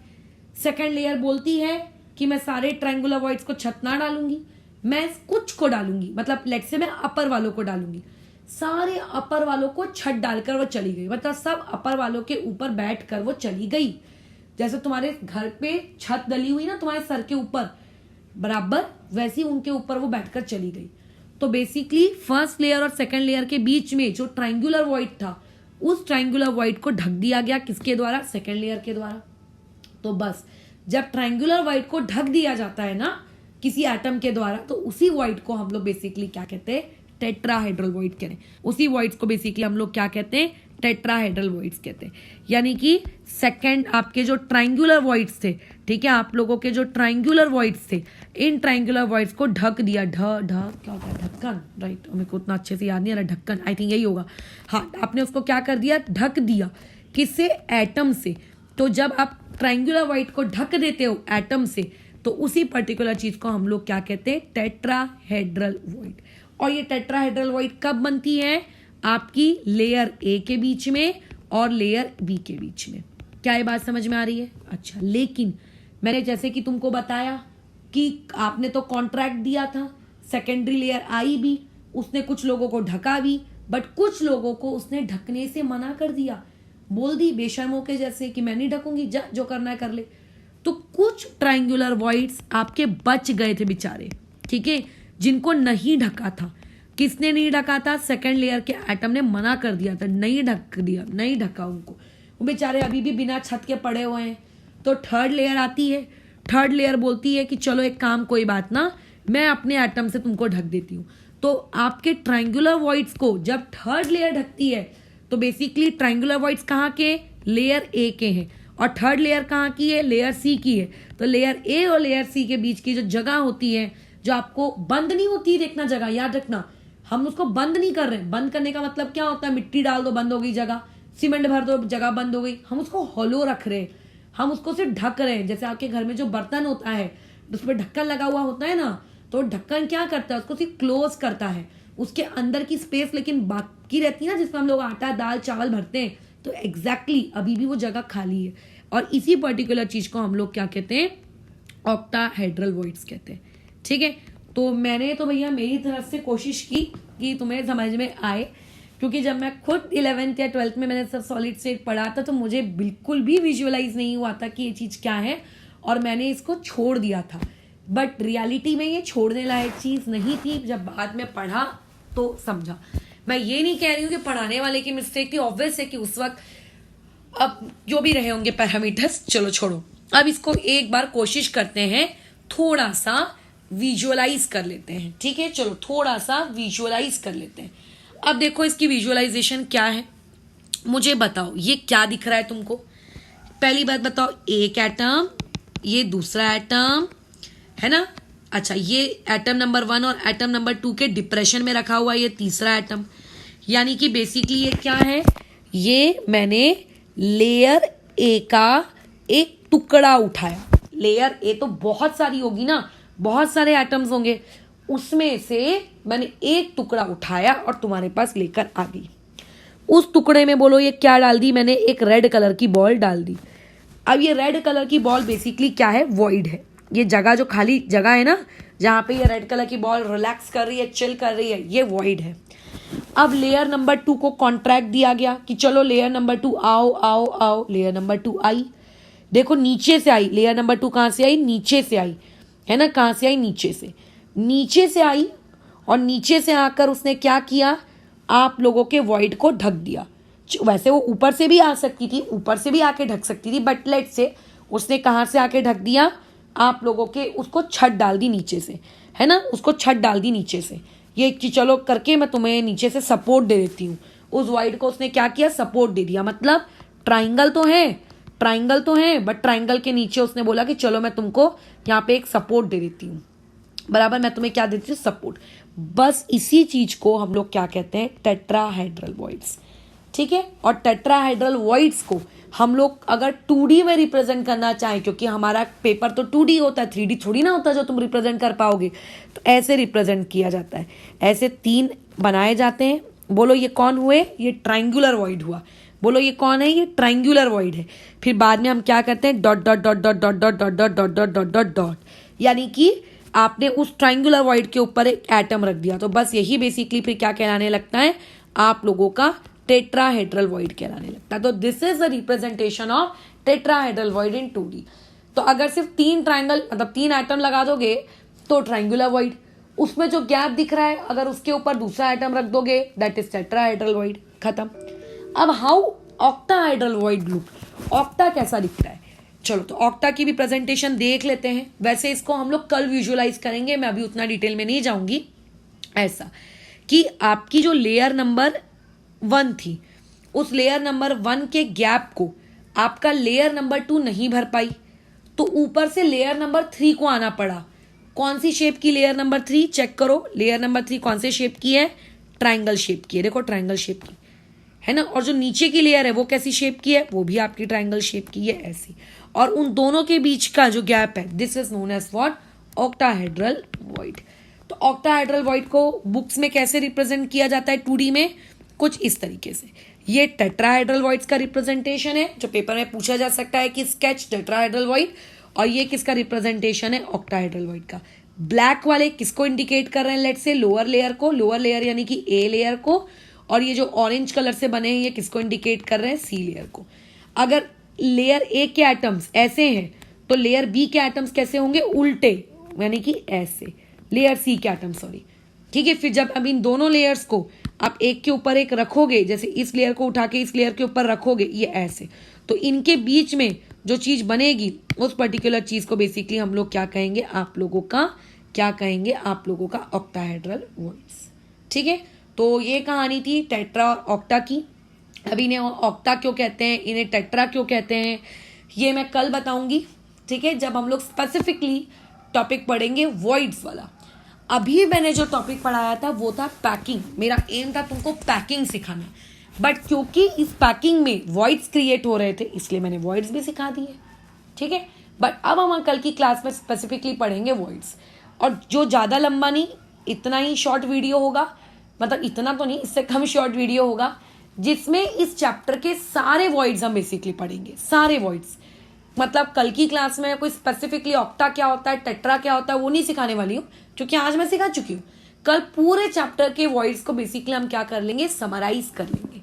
सेकंड लेयर बोलती है कि मैं सारे ट्रायंगुलर वॉइड्स को छत ना डालूंगी, मैं कुछ को डालूंगी, मतलब लेट्स से मैं अपर वालों को डालूंगी। सारे अपर वालों को छत डालकर वो चली गई, मतलब सब अपर वालों के ऊपर बैठकर वो चली गई। जैसे तुम्हारे घर पे छत डली हुई ना तुम्हारे सर के ऊपर, बराबर वैसे ही उनके ऊपर वो बैठकर चली गई। तो बेसिकली फर्स्ट लेयर और सेकंड लेयर के बीच में जो ट्रायंगुलर वॉइड था, उस ट्रायंगुलर वॉइड को ढक दिया गया, किसके द्वारा, सेकंड लेयर के द्वारा। तो बस जब ट्रायंगुलर वॉइड को ढक दिया जाता है ना किसी एटम के द्वारा, तो उसी वॉइड को हम लोग बेसिकली क्या कहते हैं, टेट्राहेड्रल वॉइड कहते हैं। उसी वॉइड्स को बेसिकली हम लोग क्या कहते हैं, टेट्राहेड्रल वॉइड्स कहते हैं। यानी कि सेकंड आपके जो ट्रायंगुलर वॉइड्स थे, ठीक है, आप लोगों के जो ट्रायंगुलर वॉइड्स थे, इन ट्रायंगुलर वॉइड्स को ढक दिया, क्या होता है, ढक्कन, राइट, मेरे को उतना अच्छे से याद नहीं आ रहा, ढक्कन, आई थिंक यही होगा। हाँ, आपने उसको क्या कर दिया, ढक दिया, किससे, एटम से। तो जब आप ट्रायंगुलर वॉइड को ढक देते हो एटम से, तो उसी पर्टिकुलर चीज को हम लोग क्या कहते हैं, टेट्राहेड्रल वॉइड। और ये टेट्राहेड्रल वॉइड कब बनती है, आपकी लेयर ए के बीच में और लेयर बी के बीच में। क्या ये बात समझ में आ रही है? अच्छा, लेकिन मैंने जैसे कि तुमको बताया कि आपने तो कॉन्ट्रैक्ट दिया था, सेकेंडरी लेयर आई भी, उसने कुछ लोगों को ढका भी, बट कुछ लोगों को उसने ढकने से मना कर दिया, बोल दी बेशर्मों के जैसे कि मैं नहीं ढकूंगी, जा जो करना है कर ले। तो कुछ ट्रायंगुलर वॉइड्स आपके बच गए थे बेचारे, ठीक है, जिनको नहीं ढका था। किसने नहीं ढका था, सेकंड लेयर के एटम ने मना कर दिया था, नहीं ढक दिया, नहीं ढका उनको, वो बेचारे अभी भी बिना छत के पड़े हुए हैं। तो थर्ड लेयर आती है, थर्ड लेयर बोलती है कि चलो एक काम, कोई बात ना, मैं अपने एटम से तुमको ढक देती हूँ। तो आपके ट्रायंगुलर वॉइड्स को जब थर्ड लेयर ढकती है, तो बेसिकली ट्रायंगुलर वॉइड्स कहाँ के, लेयर ए के हैं, और थर्ड लेयर कहाँ की है, लेयर सी की है। तो लेयर ए और लेयर सी के बीच की जो जगह होती है, जो आपको बंद नहीं होती, देखना जगह, याद रखना, हम उसको बंद नहीं कर रहे। बंद करने का मतलब क्या होता है, मिट्टी डाल दो बंद हो गई जगह, सीमेंट भर दो जगह बंद हो गई। हम उसको होलो रख रहे हैं, हम उसको सिर्फ ढक रहे हैं। जैसे आपके घर में जो बर्तन होता है उस पर ढक्कन लगा हुआ होता है ना, तो ढक्कन क्या करता है, उसको सिर्फ क्लोज करता है, उसके अंदर की स्पेस लेकिन बाकी रहती है ना, जिसमें हम लोग आटा दाल चावल भरते हैं, तो एग्जैक्टली अभी भी वो जगह खाली है। और इसी पर्टिकुलर चीज को हम लोग क्या कहते हैं, ऑक्टाहेड्रल वॉइड्स कहते हैं। ठीक है, तो मैंने तो भैया मेरी तरफ से कोशिश की कि तुम्हें समझ में आए, क्योंकि जब मैं खुद 11th या 12th में मैंने सब सॉलिड स्टेट पढ़ा था तो मुझे बिल्कुल भी विजुअलाइज नहीं हुआ था कि ये चीज़ क्या है, और मैंने इसको छोड़ दिया था। बट रियलिटी में ये छोड़ने लायक चीज़ नहीं थी, जब बाद में पढ़ा तो समझा। मैं ये नहीं कह रही हूँ कि पढ़ाने वाले की मिस्टेक थी, ऑब्वियस है कि उस वक्त अब जो भी रहे होंगे पैरामीटर्स, चलो छोड़ो। अब इसको एक बार कोशिश करते हैं, थोड़ा सा विजुअलाइज कर लेते हैं। ठीक है, चलो थोड़ा सा विजुअलाइज कर लेते हैं। अब देखो इसकी विजुअलाइजेशन क्या है, मुझे बताओ ये क्या दिख रहा है तुमको। पहली बात बताओ, एक एटम, ये दूसरा एटम है ना। अच्छा, ये एटम नंबर 1 और एटम नंबर 2 के डिप्रेशन में रखा हुआ ये तीसरा एटम। यानी कि बेसिकली ये क्या है, ये मैंने लेयर ए का एक टुकड़ा उठाया। लेयर ए तो बहुत सारी होगी ना, बहुत सारे एटम्स होंगे, उसमें से मैंने एक टुकड़ा उठाया और तुम्हारे पास लेकर आ गई। उस टुकड़े में बोलो ये क्या डाल दी मैंने, एक रेड कलर की बॉल डाल दी। अब ये रेड कलर की बॉल बेसिकली क्या है, वॉइड है। ये जगह जो खाली जगह है ना, जहां पे ये रेड कलर की बॉल रिलैक्स कर रही है, चिल कर रही है, ये वॉइड है। अब लेयर नंबर 2 को कॉन्ट्रैक्ट दिया गया कि चलो लेयर नंबर 2 आओ आओ आओ। लेयर नंबर 2 आई, देखो नीचे से आई। लेयर नंबर 2 कहां से आई, नीचे से आई, है ना। कहां से आई, नीचे से। नीचे से आई और नीचे से आकर उसने क्या किया, आप लोगों के वॉइड को ढक दिया। वैसे वो ऊपर से भी आ सकती थी, ऊपर से भी आके ढक सकती थी, बट लेट से उसने कहां से आके ढक दिया, आप लोगों के उसको छत डाल दी नीचे से, है ना। उसको छत डाल दी नीचे से। ये चलो करके मैं तुम्हें नीचे से सपोर्ट दे देती हूँ। उस वॉइड को उसने क्या किया, सपोर्ट दे दिया। मतलब ट्राइंगल तो है, ट्राइंगल तो है, बट ट्राइंगल के नीचे उसने बोला कि चलो मैं तुमको यहाँ पे एक सपोर्ट दे देती हूँ। बराबर, मैं तुम्हें क्या देती हूँ, सपोर्ट। बस इसी चीज को हम लोग क्या कहते हैं, टेट्राहेड्रल वॉइड्स। ठीक है, और टेट्राहेड्रल वॉइड्स को हम लोग अगर 2D में रिप्रेजेंट करना चाहें, क्योंकि हमारा पेपर तो 2D होता है, 3D थोड़ी ना होता जो तुम रिप्रेजेंट कर पाओगे, तो ऐसे रिप्रेजेंट किया जाता है। ऐसे 3 बनाए जाते हैं। बोलो ये कौन हुए, ये ट्राइंगुलर वॉइड हुआ। बोलो ये कौन है, ये ट्राइंगुलर वॉइड है। फिर बाद में हम क्या करते हैं, dot dot dot dot dot dot dot dot dot dot dot dot dot, यानी कि आपने उस ट्राइंगुलर वॉइड के ऊपर एक एटम रख दिया। तो बस यही बेसिकली फिर क्या कहलाने लगता है, आप लोगों का टेट्राहेड्रल वॉइड कहलाने लगता है। तो this is the representation of tetrahedral void in 2D। तो अगर सिर्फ 3 ट्राइंगल मतलब 3 एटम लगा दोगे तो ट्राइंगुलर वॉइड, उसमें जो गैप दिख रहा है अगर उसके ऊपर दूसरा एटम रख दोगे दैट इज टेट्राहेड्रल वॉइड, खत्म। अब how octahedral void look, octa कैसा दिखता है, चलो तो ऑक्टा की भी प्रेजेंटेशन देख लेते हैं। वैसे इसको हम लोग कल विजुअलाइज करेंगे, मैं अभी उतना डिटेल में नहीं जाऊंगी। ऐसा कि आपकी जो लेयर नंबर 1 थी, उस लेयर नंबर 1 के गैप को आपका लेयर नंबर 2 नहीं भर पाई, तो ऊपर से लेयर नंबर 3 को आना पड़ा। कौन सी शेप की लेयर नंबर 3, चेक करो। लेयर नंबर 3 कौन से शेप की है, ट्राइंगल शेप की है। देखो ट्राइंगल शेप की है ना। और जो नीचे की लेयर है वो कैसी शेप की है, वो भी आपकी ट्राइंगल शेप की है, ऐसी। और उन दोनों के बीच का जो गैप है, this is known as what, octahedral void. तो ऑक्टाहेड्रल वॉइड को बुक्स में कैसे रिप्रेजेंट किया जाता है 2D में, कुछ इस तरीके से। ये टेट्राहेड्रल वॉइड्स का रिप्रेजेंटेशन है, जो पेपर में पूछा जा सकता है कि स्केच टेट्राहेड्रल वॉइड। और ये किसका रिप्रेजेंटेशन है, ऑक्टाहेड्रल वॉइड का। ब्लैक वाले किसको इंडिकेट कर रहे हैं, लेट्स से लोअर लेयर को, लोअर लेयर यानी कि ए लेयर को। और ये जो ऑरेंज कलर से बने हैं ये किसको इंडिकेट कर रहे हैं, सी लेयर को। अगर लेयर ए के एटम्स ऐसे हैं तो लेयर बी के एटम्स कैसे होंगे, उल्टे, यानी कि ऐसे। लेयर सी के एटम, सॉरी। ठीक है, फिर जब अब इन दोनों लेयर्स को आप एक के ऊपर एक रखोगे, जैसे इस लेयर को उठा के इस लेयर के ऊपर रखोगे, ये ऐसे, तो इनके बीच में जो चीज बनेगी उस पर्टिकुलर चीज को बेसिकली हम लोग क्या कहेंगे, आप लोगों का क्या कहेंगे, आप लोगों का ऑक्टाहेड्रल वॉइड्स। ठीक है, तो ये कहानी थी टेट्रा और ऑक्टा की। अब इन्हें ऑक्टा क्यों कहते हैं, इन्हें टेट्रा क्यों कहते हैं, ये मैं कल बताऊंगी। ठीक है, जब हम लोग स्पेसिफिकली टॉपिक पढ़ेंगे वॉइड्स वाला। अभी मैंने जो टॉपिक पढ़ाया था वो था पैकिंग। मेरा एम था तुमको पैकिंग सिखाना, बट क्योंकि इस पैकिंग में वॉइड्स क्रिएट हो रहे थे इसलिए मैंने वॉइड्स भी सिखा दिए। ठीक है, बट अब हम कल की क्लास में स्पेसिफिकली पढ़ेंगे वॉइड्स। और जो ज़्यादा लंबा नहीं, इतना ही शॉर्ट वीडियो होगा, मतलब इतना तो नहीं, इससे कम शॉर्ट वीडियो होगा, जिसमें इस चैप्टर के सारे वॉइड्स हम बेसिकली पढ़ेंगे, सारे वॉइड्स। मतलब कल की क्लास में कोई स्पेसिफिकली ऑक्टा क्या होता है, टेट्रा क्या होता है, वो नहीं सिखाने वाली हूँ, क्योंकि आज मैं सिखा चुकी हूँ। कल पूरे चैप्टर के वॉइड्स को बेसिकली हम क्या कर लेंगे, समराइज कर लेंगे।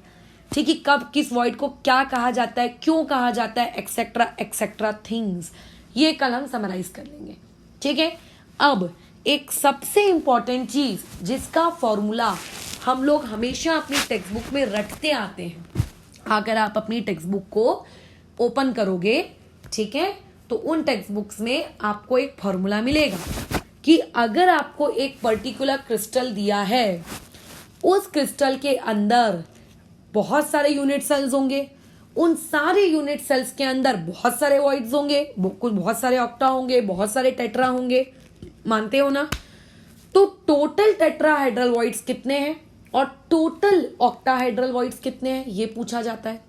ठीक है, कब किस वॉइड को क्या कहा जाता है, क्यों कहा जाता है, एक्सेट्रा एक्सेट्रा थिंग्स, ये कल हम समराइज कर लेंगे। ठीक है, अब एक सबसे इंपॉर्टेंट चीज जिसका फॉर्मूला हम लोग हमेशा अपनी टेक्स्ट बुक में रटते आते हैं, अगर आप अपनी टेक्स्ट बुक को ओपन करोगे, ठीक है, तो उन टेक्स्ट बुक्स में आपको एक फॉर्मूला मिलेगा कि अगर आपको एक पर्टिकुलर क्रिस्टल दिया है, उस क्रिस्टल के अंदर बहुत सारे यूनिट सेल्स होंगे, उन सारे यूनिट सेल्स के अंदर बहुत सारे वॉइड्स होंगे, कुछ बहुत सारे ऑक्टा होंगे, बहुत सारे टेट्रा होंगे, मानते हो ना? तो टोटल टेट्राहेड्रल वॉइड्स कितने हैं और टोटल ऑक्टाहेड्रल वॉइड्स कितने हैं, ये पूछा जाता है।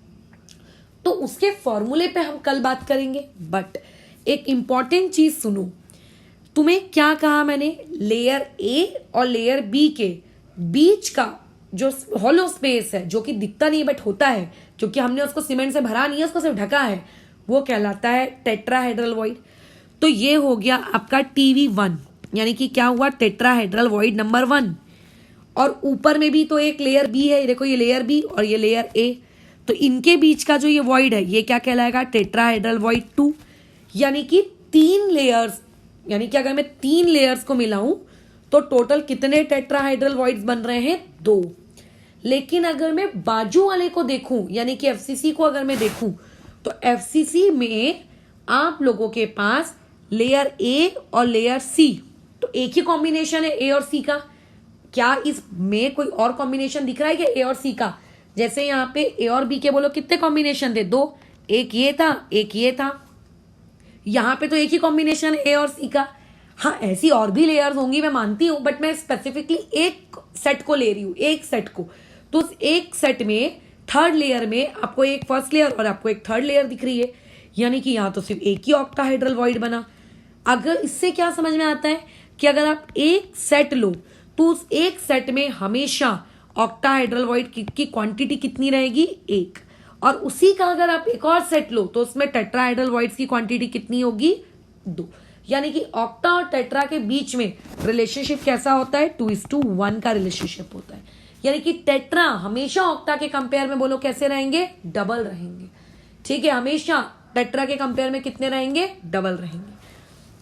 तो उसके फॉर्मूले पे हम कल बात करेंगे, बट एक इंपॉर्टेंट चीज सुनो। तुम्हें क्या कहा मैंने, लेयर ए और लेयर बी के बीच का जो हॉलो स्पेस है, जो कि दिखता नहीं बट होता है, क्योंकि हमने उसको सीमेंट से भरा नहीं है, उसको सिर्फ ढका है, वो कहलाता है टेट्राहेड्रल वॉइड। तो ये हो गया आपका TV1, यानी कि क्या हुआ, टेट्राहेड्रल वॉइड नंबर 1। और ऊपर में भी तो एक लेयर बी है, देखो ये लेयर बी और ये लेयर ए, तो इनके बीच का जो ये वॉइड है, ये क्या कहलाएगा, टेट्राहेड्रल वॉइड 2। यानी कि 3 लेयर्स, यानी कि अगर मैं 3 लेयर्स को मिलाऊं तो टोटल कितने टेट्राहेड्रल वॉइड्स बन रहे हैं, 2। लेकिन अगर मैं बाजू वाले को देखूं, यानी कि FCC को अगर मैं देखूं, तो FCC में आप लोगों के पास लेयर ए और लेयर सी, तो एक ही कॉम्बिनेशन है ए और सी का। क्या इसमें कोई और कॉम्बिनेशन दिख रहा है क्या ए और सी का? जैसे यहाँ पे ए और बी के बोलो कितने कॉम्बिनेशन थे, 2, एक ये था, एक ये था। यहाँ पे तो एक ही कॉम्बिनेशन है ए और सी का। हाँ, ऐसी और भी लेयर्स होंगी, मैं मानती हूं, बट मैं स्पेसिफिकली एक सेट को ले रही हूं, एक सेट को। तो उस एक सेट में थर्ड लेयर में आपको एक फर्स्ट लेयर और आपको एक थर्ड लेयर दिख रही है, यानी कि यहाँ तो सिर्फ एक ही ऑक्टाहेड्रल वॉइड बना। अगर इससे क्या समझ में आता है कि अगर आप एक सेट लो तो उस एक सेट में हमेशा ऑक्टाहेड्रल वॉइड की क्वांटिटी कितनी रहेगी, 1। और उसी का अगर आप एक और सेट लो तो उसमें टेट्राहेड्रल वॉइड्स की क्वांटिटी कितनी होगी, 2। यानी कि ऑक्टा और टेट्रा के बीच में रिलेशनशिप कैसा होता है, 2:1 का रिलेशनशिप होता है। यानी कि टेट्रा हमेशा ऑक्टा के कंपेयर में बोलो कैसे रहेंगे, डबल रहेंगे। ठीक है, हमेशा टेट्रा के कंपेयर में कितने रहेंगे, डबल रहेंगे।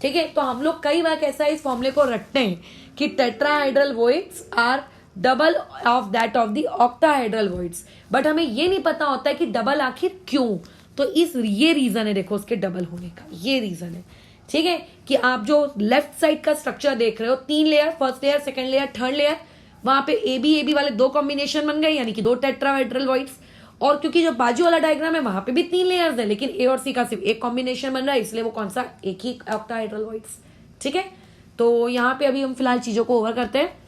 ठीक है, तो हम लोग कई बार कैसा इस फॉर्मूले को रटते हैं कि tetrahedral voids are double of that of the octahedral voids, but हमें ये नहीं पता होता है कि डबल आखिर क्यों। तो ये रीजन है, देखो उसके डबल होने का ये रीजन है। ठीक है, कि आप जो लेफ्ट साइड का स्ट्रक्चर देख रहे हो, 3 layer, first layer, second layer, third layer, वहां पे ए बी वाले 2 कॉम्बिनेशन बन गए, यानी कि 2 टेट्राहेड्रल वॉइड्स। और क्योंकि जो बाजू वाला डायग्राम है वहां पे भी 3 लेयर्स है, लेकिन ए और सी का सिर्फ एक कॉम्बिनेशन बन रहा है, इसलिए वो कौन सा, एक ही ऑक्टाहेड्रल वॉइड्स। ठीक है, तो यहाँ पे अभी हम फिलहाल चीजों को ओवर करते हैं।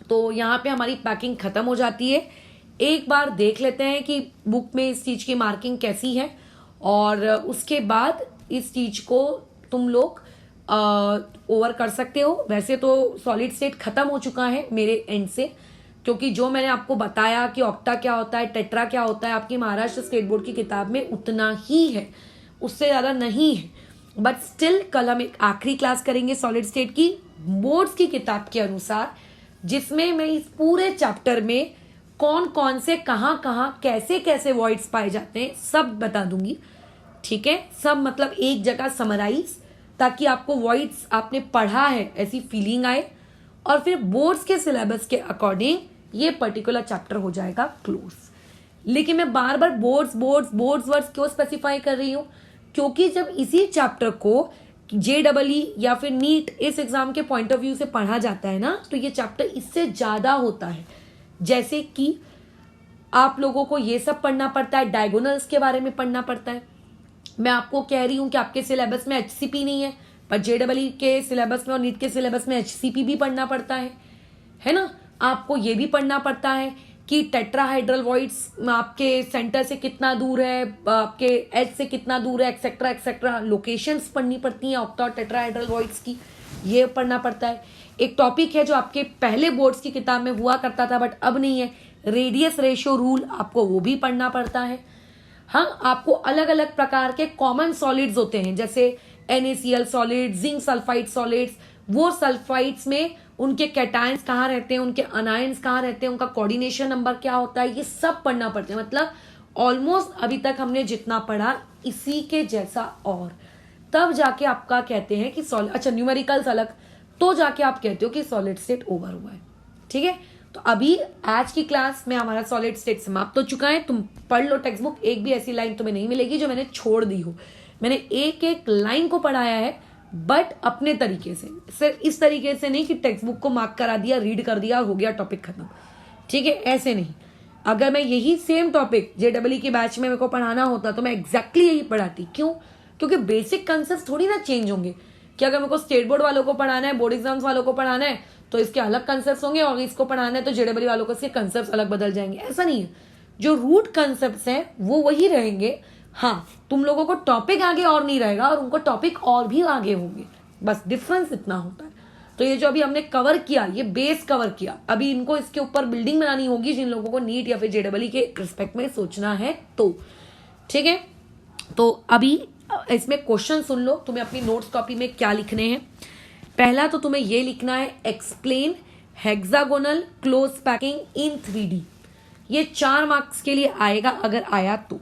तो यहाँ पे हमारी पैकिंग खत्म हो जाती है। एक बार देख लेते हैं कि बुक में इस चीज की मार्किंग कैसी है, और उसके बाद इस चीज को तुम लोग ओवर कर सकते हो। वैसे तो सॉलिड स्टेट खत्म हो चुका है मेरे एंड से, क्योंकि जो मैंने आपको बताया कि ऑक्टा क्या होता है, टेट्रा क्या होता है, आपकी महाराष्ट्र स्टेट बोर्ड की किताब में उतना ही है, उससे ज्यादा नहीं है। बट स्टिल कल हम एक आखिरी क्लास करेंगे सॉलिड स्टेट की बोर्ड्स की किताब के अनुसार, जिसमें मैं इस पूरे चैप्टर में कौन कौन से कहां कहां कैसे कैसे वॉइड्स पाए जाते हैं सब बता दूंगी। ठीक है, सब मतलब एक जगह समराइज, ताकि आपको वॉइड्स आपने पढ़ा है ऐसी फीलिंग आए, और फिर बोर्ड्स के सिलेबस के अकॉर्डिंग ये पर्टिकुलर चैप्टर हो जाएगा क्लोज। लेकिन मैं बार बार बोर्ड्स वर्ड्स क्यों स्पेसिफाई कर रही हूं, क्योंकि जब इसी चैप्टर को JEE या फिर नीट इस एग्जाम के पॉइंट ऑफ व्यू से पढ़ा जाता है ना, तो ये चैप्टर इससे ज्यादा होता है। जैसे कि आप लोगों को ये सब पढ़ना पड़ता है, डायगोनल्स के बारे में पढ़ना पड़ता है। मैं आपको कह रही हूं कि आपके सिलेबस में HCP नहीं है, पर JEE के सिलेबस में और नीट के सिलेबस में HCP भी पढ़ना पड़ता है ना। आपको ये भी पढ़ना पड़ता है कि टेट्राहेड्रल वॉइड्स आपके सेंटर से कितना दूर है, आपके एज से कितना दूर है, एक्सेट्रा एक्सेट्रा। लोकेशंस पढ़नी पड़ती हैं ऑक्टा और टेट्राहेड्रल वॉइड्स की, ये पढ़ना पड़ता है। एक टॉपिक है जो आपके पहले बोर्ड्स की किताब में हुआ करता था बट अब नहीं है, रेडियस रेशियो रूल, आपको वो भी पढ़ना पड़ता है। हाँ, आपको अलग अलग प्रकार के कॉमन सॉलिड्स होते हैं, जैसे NaCl solid, zinc sulphide solids, वो सल्फाइड्स में उनके कैटायंस कहाँ रहते हैं, उनके अनायंस कहाँ रहते हैं, उनका कोऑर्डिनेशन नंबर क्या होता है, ये सब पढ़ना पड़ता है। मतलब ऑलमोस्ट अभी तक हमने जितना पढ़ा इसी के जैसा, और तब जाके आपका कहते हैं कि सॉलिड, अच्छा न्यूमेरिकल्स अलग, तो जाके आप कहते हो कि सॉलिड स्टेट ओवर हुआ है। ठीक है, तो अभी आज की क्लास में हमारा सॉलिड स्टेट समाप्त हो चुका है। तुम पढ़ लो टेक्स्ट बुक, एक भी ऐसी लाइन तुम्हें नहीं मिलेगी जो मैंने छोड़ दी हो। मैंने एक एक लाइन को पढ़ाया है, बट अपने तरीके से, सिर्फ इस तरीके से नहीं कि टेक्स्ट बुक को मार्क करा दिया, रीड कर दिया, हो गया टॉपिक खत्म। ठीक है, ऐसे नहीं। अगर मैं यही सेम टॉपिक JEE के बैच में मेरे को पढ़ाना होता तो मैं एग्जैक्टली यही पढ़ाती। क्यों? क्योंकि बेसिक कंसेप्ट थोड़ी ना चेंज होंगे कि अगर मेरे को स्टेट बोर्ड वालों को पढ़ाना है, बोर्ड एग्जाम्स वालों को पढ़ाना है तो इसके अलग कंसेप्ट होंगे, और इसको पढ़ाना है तो JEE वालों को इसके कंसेप्ट अलग बदल जाएंगे। ऐसा नहीं है, जो रूट कंसेप्ट हैं वो वही रहेंगे। हाँ, तुम लोगों को टॉपिक आगे और नहीं रहेगा और उनको टॉपिक और भी आगे होंगे, बस डिफरेंस इतना होता है। तो ये जो अभी हमने कवर किया, ये बेस कवर किया, अभी इनको इसके ऊपर बिल्डिंग बनानी होगी जिन लोगों को नीट या फिर JEE के रिस्पेक्ट में सोचना है तो। ठीक है, तो अभी इसमें क्वेश्चन सुन लो, तुम्हें अपनी नोट्स कॉपी में क्या लिखने हैं। पहला तो तुम्हें ये लिखना है, explain hexagonal close packing in 3D। ये 4 मार्क्स के लिए आएगा अगर आया तो।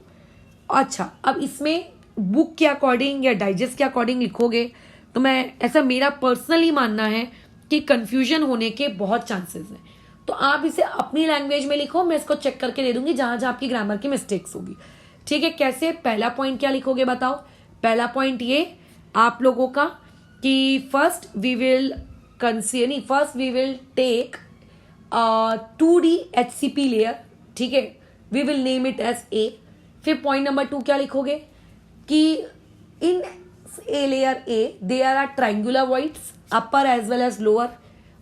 अच्छा, अब इसमें बुक के अकॉर्डिंग या डाइजेस्ट के अकॉर्डिंग लिखोगे तो मैं, ऐसा मेरा पर्सनली मानना है कि कंफ्यूजन होने के बहुत चांसेस हैं। तो आप इसे अपनी लैंग्वेज में लिखो, मैं इसको चेक करके दे दूंगी जहां जहां आपकी ग्रामर की मिस्टेक्स होगी। ठीक है, कैसे? पहला पॉइंट क्या लिखोगे बताओ? पहला पॉइंट ये आप लोगों का कि first we will take 2D HCP layer. ठीक है, we will name it as A। फिर पॉइंट नंबर 2 क्या लिखोगे कि in A layer A there are triangular voids upper as well as lower.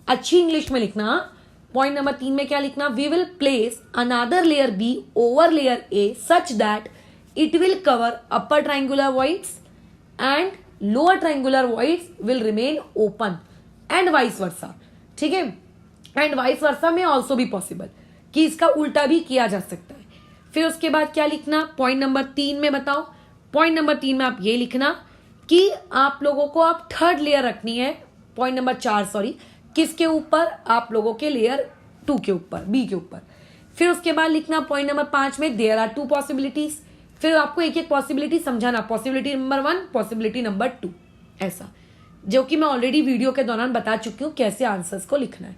अच्छी इंग्लिश में लिखना। पॉइंट नंबर 3 में क्या लिखना? We will place another layer B over layer A such that it will cover upper triangular voids and lower triangular voids will remain open and vice versa। ठीक है, and vice versa में also भी possible कि इसका उल्टा भी किया जा सकता है। फिर उसके बाद क्या लिखना? पॉइंट नंबर 3 में बताओ। पॉइंट नंबर 3 में आप ये लिखना कि आप लोगों को आप थर्ड लेयर रखनी है, पॉइंट नंबर 4 सॉरी, किसके ऊपर? आप लोगों के लेयर 2 के ऊपर, B के ऊपर। फिर उसके बाद लिखना पॉइंट नंबर 5 में देयर आर 2 पॉसिबिलिटीज। फिर आपको एक एक पॉसिबिलिटी समझाना, पॉसिबिलिटी नंबर 1, पॉसिबिलिटी नंबर 2, ऐसा, जो कि मैं ऑलरेडी वीडियो के दौरान बता चुकी हूँ कैसे आंसर्स को लिखना है।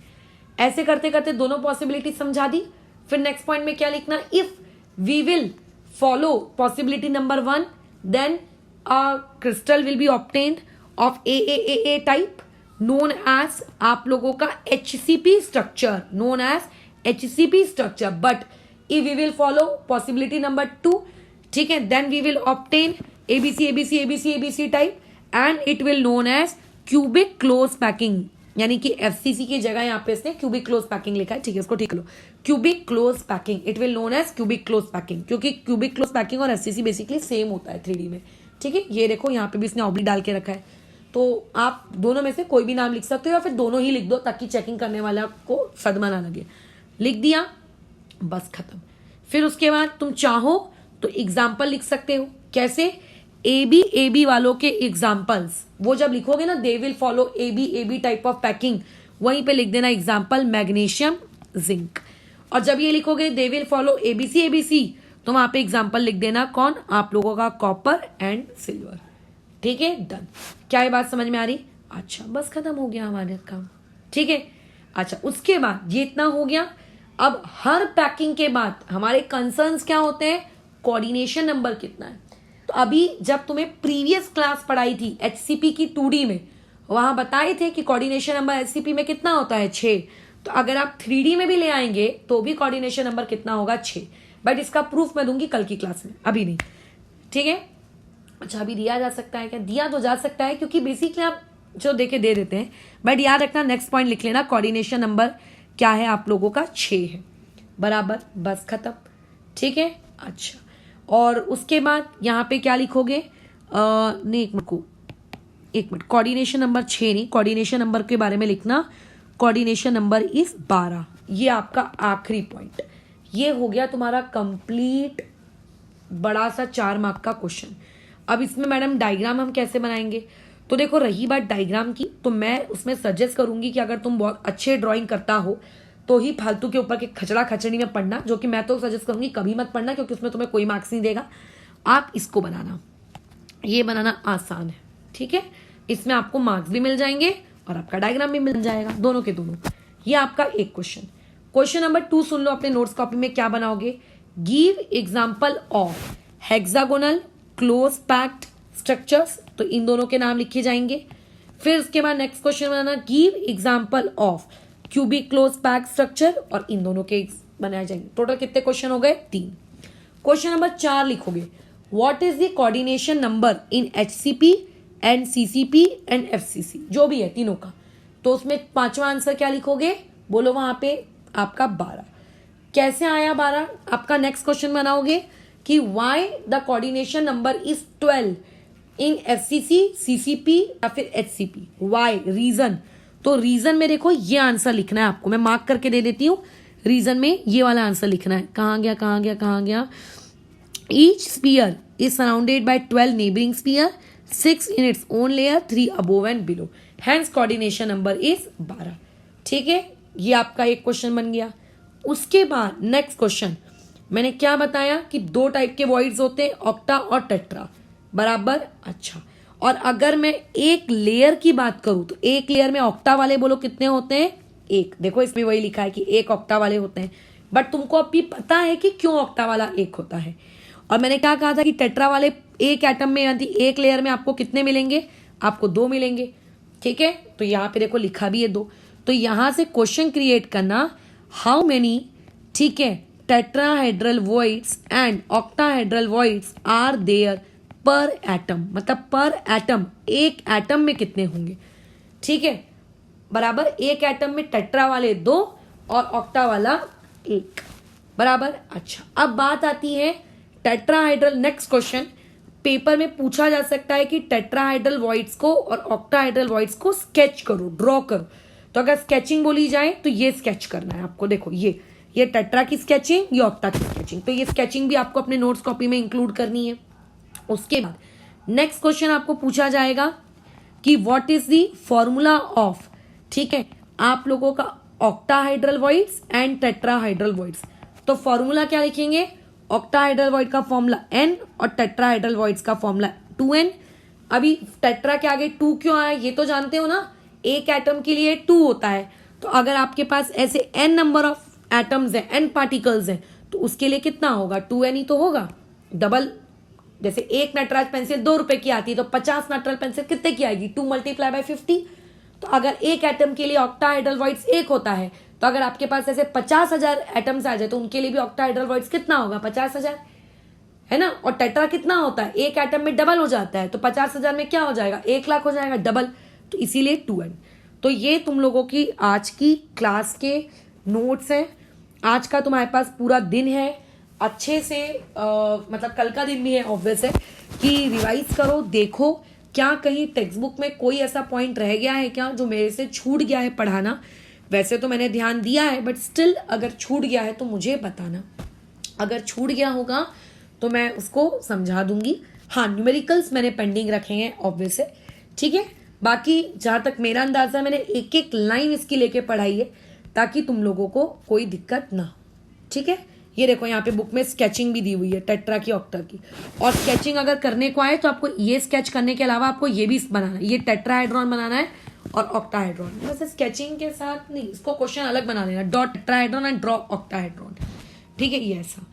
ऐसे करते करते दोनों पॉसिबिलिटी समझा दी। फिर नेक्स्ट पॉइंट में क्या लिखना? If we will follow possibility number 1 then a crystal will be obtained of AAAA type known as आप लोगों का HCP structure, known as HCP structure. But if we will follow possibility number 2, ठीक है, then we will obtain ABC type and it will known as cubic close packing, यानी कि FCC की जगह यहाँ पे इसने क्यूबिक क्लोज पैकिंग लिखा है। ठीक है, इसको ठीक लो, cubic close packing, it will known as cubic close packing, क्योंकि क्यूबिक क्लोज पैकिंग और FCC बेसिकली सेम होता है 3D में। ठीक है, ये देखो यहाँ पे भी इसने ऑब्लिक डाल के रखा है, तो आप दोनों में से कोई भी नाम लिख सकते हो या फिर दोनों ही लिख दो ताकि चेकिंग करने वाला को सदमा ना लगे। लिख दिया, बस खत्म। फिर उसके बाद तुम चाहो तो एग्जाम्पल लिख सकते हो। कैसे? AB वालों के एग्जाम्पल्स, वो जब लिखोगे ना, they will follow AB type of packing, वहीं पे लिख देना एग्जाम्पल मैग्नीशियम जिंक। और जब ये लिखोगे दे विल फॉलो ABC तो वहां पे एग्जाम्पल लिख देना कौन? आप लोगों का कॉपर एंड सिल्वर। ठीक है, डन। क्या ये बात समझ में आ रही? अच्छा, बस खत्म हो गया हमारा काम। ठीक है, अच्छा, उसके बाद ये इतना हो गया। अब हर पैकिंग के बाद हमारे कंसर्न्स क्या होते हैं? कोऑर्डिनेशन नंबर कितना है। तो अभी जब तुम्हें प्रीवियस क्लास पढ़ाई थी HCP की 2D में, वहां बताए थे कि कोऑर्डिनेशन नंबर HCP में कितना होता है? 6। तो अगर आप 3D में भी ले आएंगे तो भी कोऑर्डिनेशन नंबर कितना होगा? 6। बट इसका प्रूफ मैं दूंगी कल की क्लास में, अभी नहीं। ठीक है, अच्छा, अभी दिया जा सकता है क्या? दिया तो जा सकता है, क्योंकि बेसिकली आप जो देके दे देते हैं, बट याद रखना नेक्स्ट पॉइंट लिख लेना, कोऑर्डिनेशन नंबर क्या है आप लोगों का? 6 है, बराबर, बस खत्म। ठीक है, अच्छा, और उसके बाद यहाँ पे क्या लिखोगे? नहीं, एक मिनट, कोऑर्डिनेशन नंबर 6 नहीं, कोऑर्डिनेशन नंबर के बारे में लिखना कोऑर्डिनेशन नंबर इज 12। ये आपका आखिरी पॉइंट। ये हो गया तुम्हारा कंप्लीट बड़ा सा 4 मार्क का क्वेश्चन। अब इसमें मैडम डायग्राम हम कैसे बनाएंगे? तो देखो, रही बात डायग्राम की, तो मैं उसमें सजेस्ट करूंगी कि अगर तुम बहुत अच्छे ड्राइंग करता हो तो ही फालतू के ऊपर के खचड़ा खचड़ी में पढ़ना, जो कि मैं तो सजेस्ट करूंगी कभी मत पढ़ना, क्योंकि उसमें तुम्हें कोई मार्क्स नहीं देगा। आप इसको बनाना, ये बनाना आसान है, ठीक है। इसमें आपको मार्क्स भी मिल जाएंगे और आपका डायग्राम भी मिल जाएगा, दोनों के दोनों। ये आपका एक क्वेश्चन। क्वेश्चन नंबर 2 सुन लो अपने नोट्स कॉपी में। क्या बनाओगे? Give example of hexagonal close packed structures, तो इन दोनों के नाम लिखे जाएंगे। फिर उसके बाद next question banana, give example of cubic close packed structure, और इन दोनों के बनाए जाएंगे। टोटल कितने क्वेश्चन हो गए? 3। क्वेश्चन नंबर 4 लिखोगे, what is the coordination number in HCP and CCP and FCC, जो भी है तीनों का। तो उसमें 5वां आंसर क्या लिखोगे? बोलो वहां पे आपका 12। कैसे आया 12? आपका नेक्स्ट क्वेश्चन बनाओगे कि why the coordination number is 12 in FCC, CCP या फिर HCP, व्हाई, रीजन। तो रीजन में देखो ये आंसर लिखना है आपको, मैं मार्क करके दे देती हूँ। रीजन में ये वाला आंसर लिखना है। कहाँ गया कहाँ गया कहाँ गया? Each sphere is surrounded by 12 neighbouring sphere, 6 in its own layer, 3 above and below, hence coordination number is 12। ठीक है, ये आपका एक क्वेश्चन बन गया। उसके बाद नेक्स्ट क्वेश्चन मैंने क्या बताया कि 2 टाइप के वॉइड्स होते हैं, ऑक्टा और टेट्रा, बराबर। अच्छा, और अगर मैं एक लेयर की बात करूं तो एक लेयर में ऑक्टा वाले बोलो कितने होते हैं? 1। देखो इसमें वही लिखा है कि 1 ऑक्टा वाले होते हैं, बट तुमको अभी पता है कि क्यों ऑक्टा वाला 1 होता है। और मैंने क्या कहा था कि टेट्रा वाले एक एटम में यानी एक लेयर में आपको कितने मिलेंगे? आपको 2 मिलेंगे। ठीक है, तो यहाँ पे देखो लिखा भी है 2। तो यहां से क्वेश्चन क्रिएट करना, हाउ मेनी, ठीक है, tetrahedral voids and octahedral voids are there per atom, मतलब पर एटम, एक एटम में कितने होंगे। ठीक है, बराबर। एक एटम में टेट्रा वाले 2 और ऑक्टा वाला 1, बराबर। अच्छा, अब बात आती है टेट्राहाइड्रल। नेक्स्ट क्वेश्चन पेपर में पूछा जा सकता है कि टेट्राहाइड्रल वॉइड्स को और ऑक्टाहाइड्रल वॉइड्स को स्केच करो, ड्रॉ करो। तो अगर स्केचिंग बोली जाए तो ये स्केच करना है आपको। देखो ये टेट्रा की स्केचिंग, ये ऑक्टा की स्केचिंग, तो ये स्केचिंग भी आपको अपने नोट्स कॉपी में इंक्लूड करनी है। उसके बाद नेक्स्ट क्वेश्चन आपको पूछा जाएगा कि what is the formula of, ठीक है, आप लोगों का octahedral voids and tetrahedral voids. तो फॉर्मूला क्या लिखेंगे? ऑक्टाहाइड्रल वॉइड का फॉर्मूला n और टेट्राहाइड्रल वॉइड्स का फॉर्मूला 2n। अभी टेट्रा के आगे 2 क्यों आया ये तो जानते हो ना, एक एटम के लिए 2 होता है। तो अगर आपके पास ऐसे n नंबर ऑफ एटम्स है, n पार्टिकल्स है, तो उसके लिए कितना होगा? 2n ही तो होगा। डबल, जैसे एक नटराज पेंसिल 2 रुपए की आती है तो 50 नटराज पेंसिल कितने की आएगी? 2 × 50। तो अगर एक एटम के लिए ऑक्टाहाइड्रल वॉइड्स 1 होता है, तो अगर आपके पास ऐसे 50,000 एटम्स आ जाए तो उनके लिए भी ऑक्टाहाइड्रल वॉइड्स कितना होगा? 50,000, है ना। और टेट्रा कितना होता है? एक एटम में डबल हो जाता है, तो 50,000 में क्या हो जाएगा? 1,00,000 हो जाएगा, डबल। तो इसीलिए 2n। तो ये तुम लोगों की आज की क्लास के नोट्स हैं। आज का तुम्हारे पास पूरा दिन है, अच्छे से मतलब कल का दिन भी है ऑब्वियस है, कि रिवाइज करो, देखो क्या कहीं टेक्स्ट बुक में कोई ऐसा पॉइंट रह गया है क्या जो मेरे से छूट गया है पढ़ाना। वैसे तो मैंने ध्यान दिया है, बट स्टिल अगर छूट गया है तो मुझे बताना। अगर छूट गया होगा तो मैं उसको समझा दूंगी। हाँ, न्यूमेरिकल्स मैंने पेंडिंग रखे हैं ऑब्वियस है, ठीक है। बाकी जहाँ तक मेरा अंदाजा, मैंने एक एक लाइन इसकी लेके पढ़ाई है ताकि तुम लोगों को कोई दिक्कत ना हो, ठीक है। ये देखो यहाँ पे बुक में स्केचिंग भी दी हुई है टेट्रा की, ऑक्टा की। और स्केचिंग अगर करने को आए तो आपको ये स्केच करने के अलावा आपको ये भी बनाना है, ये टेट्राहाइड्रॉन बनाना है और ऑक्टाहाइड्रॉन। वैसे स्केचिंग के साथ नहीं, इसको क्वेश्चन अलग बना लेना, डॉट टेट्राहाइड्रॉन एंड ड्रॉ ऑक्टाहाइड्रॉन, ठीक है। ये ऐसा,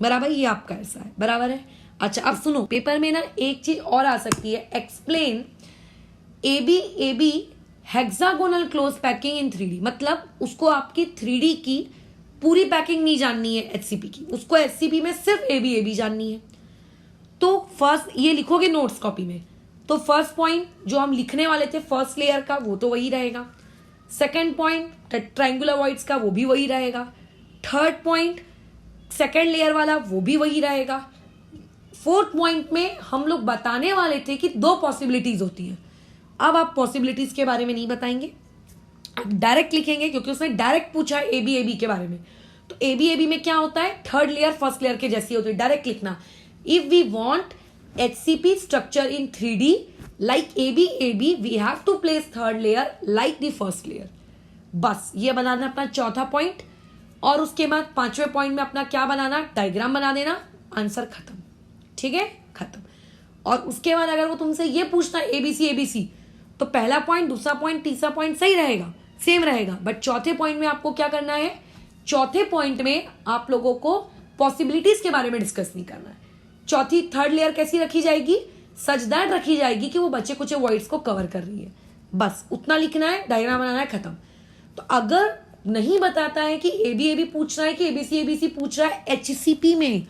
बराबर, ये आपका ऐसा है, बराबर है। अच्छा, अब सुनो, पेपर में ना एक चीज और आ सकती है, explain AB hexagonal close packing in 3D। मतलब उसको आपकी 3D की पूरी पैकिंग नहीं जाननी है HCP की, उसको HCP में सिर्फ AB जाननी है। तो फर्स्ट ये लिखोगे नोट्स कॉपी में, तो फर्स्ट पॉइंट जो हम लिखने वाले थे फर्स्ट लेयर का वो तो वही रहेगा। सेकंड पॉइंट ट्रायंगुलर वॉइड्स का वो भी वही रहेगा। थर्ड पॉइंट सेकंड लेयर वाला वो भी वही रहेगा। फोर्थ पॉइंट में हम लोग बताने वाले थे कि 2 पॉसिबिलिटीज होती हैं। अब आप पॉसिबिलिटीज के बारे में नहीं बताएंगे, आप डायरेक्ट लिखेंगे क्योंकि उसने डायरेक्ट पूछा है एबी के बारे में। तो एबी में क्या होता है, थर्ड लेयर फर्स्ट लेयर के जैसी होती है, डायरेक्ट लिखना। If we want HCP structure in 3D like AB we have to place third layer like the first layer. बस ये बनाना अपना चौथा पॉइंट। और उसके बाद पांचवें पॉइंट में अपना क्या बनाना, डायग्राम बना देना, आंसर खत्म। ठीक है, खत्म। और उसके बाद अगर वो तुमसे ये पूछता है एबीसी तो पहला पॉइंट, दूसरा पॉइंट, तीसरा पॉइंट सही रहेगा, सेम रहेगा, बट चौथे पॉइंट में आपको क्या करना है, चौथे पॉइंट में आप लोगों को पॉसिबिलिटीज के बारे में डिस्कस नहीं करना है। चौथी थर्ड लेयर कैसी रखी जाएगी, सच दैट रखी जाएगी कि वो बच्चे कुछ वॉइड्स को कवर कर रही है। बस उतना लिखना है, डायग्राम बनाना है, खत्म। तो अगर नहीं बताता है कि एबी पूछ रहा है कि एबीसी पूछ रहा है HCP में,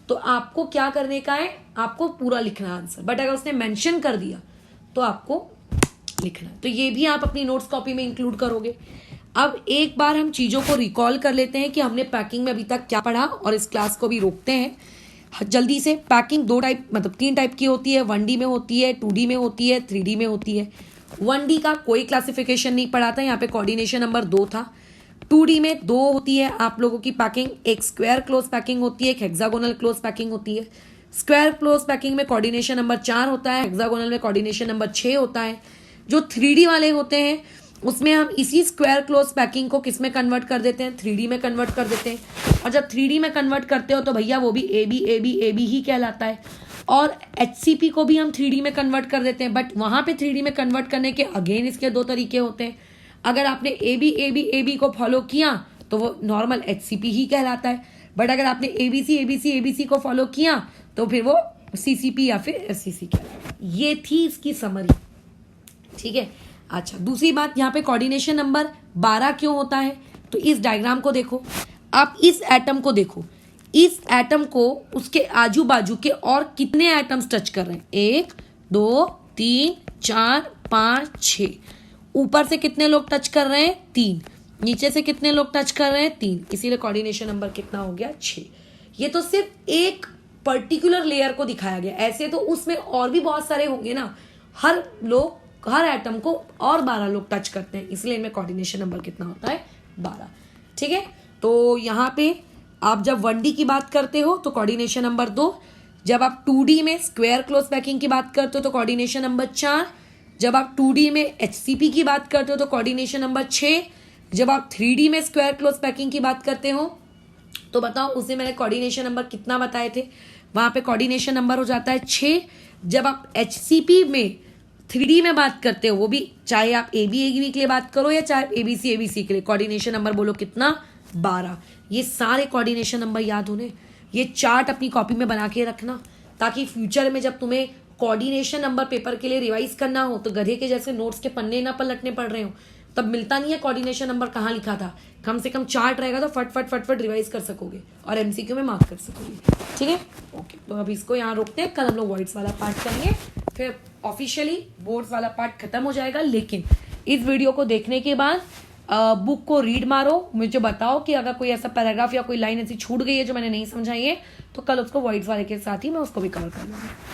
तो आपको क्या करने का है, आपको पूरा लिखना है आंसर। बट अगर उसने मेंशन कर दिया तो आपको लिखना है। तो ये भी आप अपनी नोट्स कॉपी में इंक्लूड करोगे। अब एक बार हम चीजों को रिकॉल कर लेते हैं कि हमने पैकिंग में अभी तक क्या पढ़ा, और इस क्लास को भी रोकते हैं जल्दी से। पैकिंग दो टाइप, मतलब 3 टाइप की होती है। 1D में होती है, 2D में होती है, 3D में होती है। 1D का कोई क्लासिफिकेशन नहीं पढ़ा था, यहाँ पे कोऑर्डिनेशन नंबर 2 था। 2D में 2 होती है आप लोगों की पैकिंग, एक स्क्वायर क्लोज पैकिंग होती है, एक हेक्सागोनल क्लोज पैकिंग होती है। स्क्वायर क्लोज पैकिंग में कोऑर्डिनेशन नंबर 4 होता है, हेक्सागोनल में कोऑर्डिनेशन नंबर 6 होता है। जो 3D वाले होते हैं उसमें हम इसी स्क्वायर क्लोज पैकिंग को किस में कन्वर्ट कर देते हैं, 3D में कन्वर्ट कर देते हैं। और जब 3D में कन्वर्ट करते हो तो भैया वो भी एबी ही कहलाता है। और HCP को भी हम 3D में कन्वर्ट कर देते हैं, बट वहां पे 3D में कन्वर्ट करने के अगेन इसके 2 तरीके होते हैं। अगर आपने एबी को फॉलो किया तो वो नॉर्मल HCP ही कहलाता है, बट अगर आपने एबीसी को फॉलो किया तो फिर वो CCP या फिर SCC कहलाता है। ये थी इसकी समरी। ठीक है, अच्छा दूसरी बात, यहाँ पे कोऑर्डिनेशन नंबर 12 क्यों होता है, तो इस डायग्राम को देखो, आप इस एटम को देखो, इस एटम को उसके आजू बाजू के और कितने एटम्स टच कर रहे हैं, 1 2 3 4 5 6। ऊपर से कितने लोग टच कर रहे हैं, 3। नीचे से कितने लोग टच कर रहे हैं, 3। इसीलिए कोऑर्डिनेशन नंबर कितना हो गया, 6। ये तो सिर्फ एक पर्टिकुलर लेयर को दिखाया गया, ऐसे तो उसमें और भी बहुत सारे होंगे ना। हर एटम को और 12 लोग टच करते हैं, इसलिए इनमें कोऑर्डिनेशन नंबर कितना होता है, 12। ठीक है, तो यहाँ पे आप जब 1D की बात करते हो तो कोऑर्डिनेशन नंबर 2। जब आप 2D में स्क्वायर क्लोज पैकिंग की बात करते हो तो कोऑर्डिनेशन नंबर 4। जब आप 2D में HCP की बात करते हो तो कोऑर्डिनेशन नंबर 6। जब आप 3D में स्क्वायर क्लोज पैकिंग की बात करते हो तो बताओ, उसे मैंने कोऑर्डिनेशन नंबर कितना बताए थे, वहां पे कोऑर्डिनेशन नंबर हो जाता है 6। जब आप HCP में 3D में बात करते हो, वो भी चाहे आप एबी के लिए बात करो या चाहे एबीसी के लिए, कोऑर्डिनेशन नंबर बोलो कितना, 12। ये सारे कोऑर्डिनेशन नंबर याद होने, ये चार्ट अपनी कॉपी में बना के रखना, ताकि फ्यूचर में जब तुम्हें कोऑर्डिनेशन नंबर पेपर के लिए रिवाइज करना हो तो गधे के जैसे नोट्स के पन्ने ना पलटने पड़ रहे हो, तब मिलता नहीं है कोऑर्डिनेशन नंबर कहाँ लिखा था। कम से कम चार्ट रहेगा तो फट रिवाइज कर सकोगे और MCQ में मार्क कर सकोगे। ठीक है, ओके, तो अब इसको यहाँ रोकते हैं, कल हम लोग वॉइड्स वाला पार्ट करेंगे, फिर ऑफिशियली बोर्ड्स वाला पार्ट खत्म हो जाएगा। लेकिन इस वीडियो को देखने के बाद बुक को रीड मारो, मुझे बताओ कि अगर कोई ऐसा पैराग्राफ या कोई लाइन ऐसी छूट गई है जो मैंने नहीं समझाई है, तो कल उसको वॉइड्स वाले के साथ ही मैं उसको भी कवर कर लूँगी।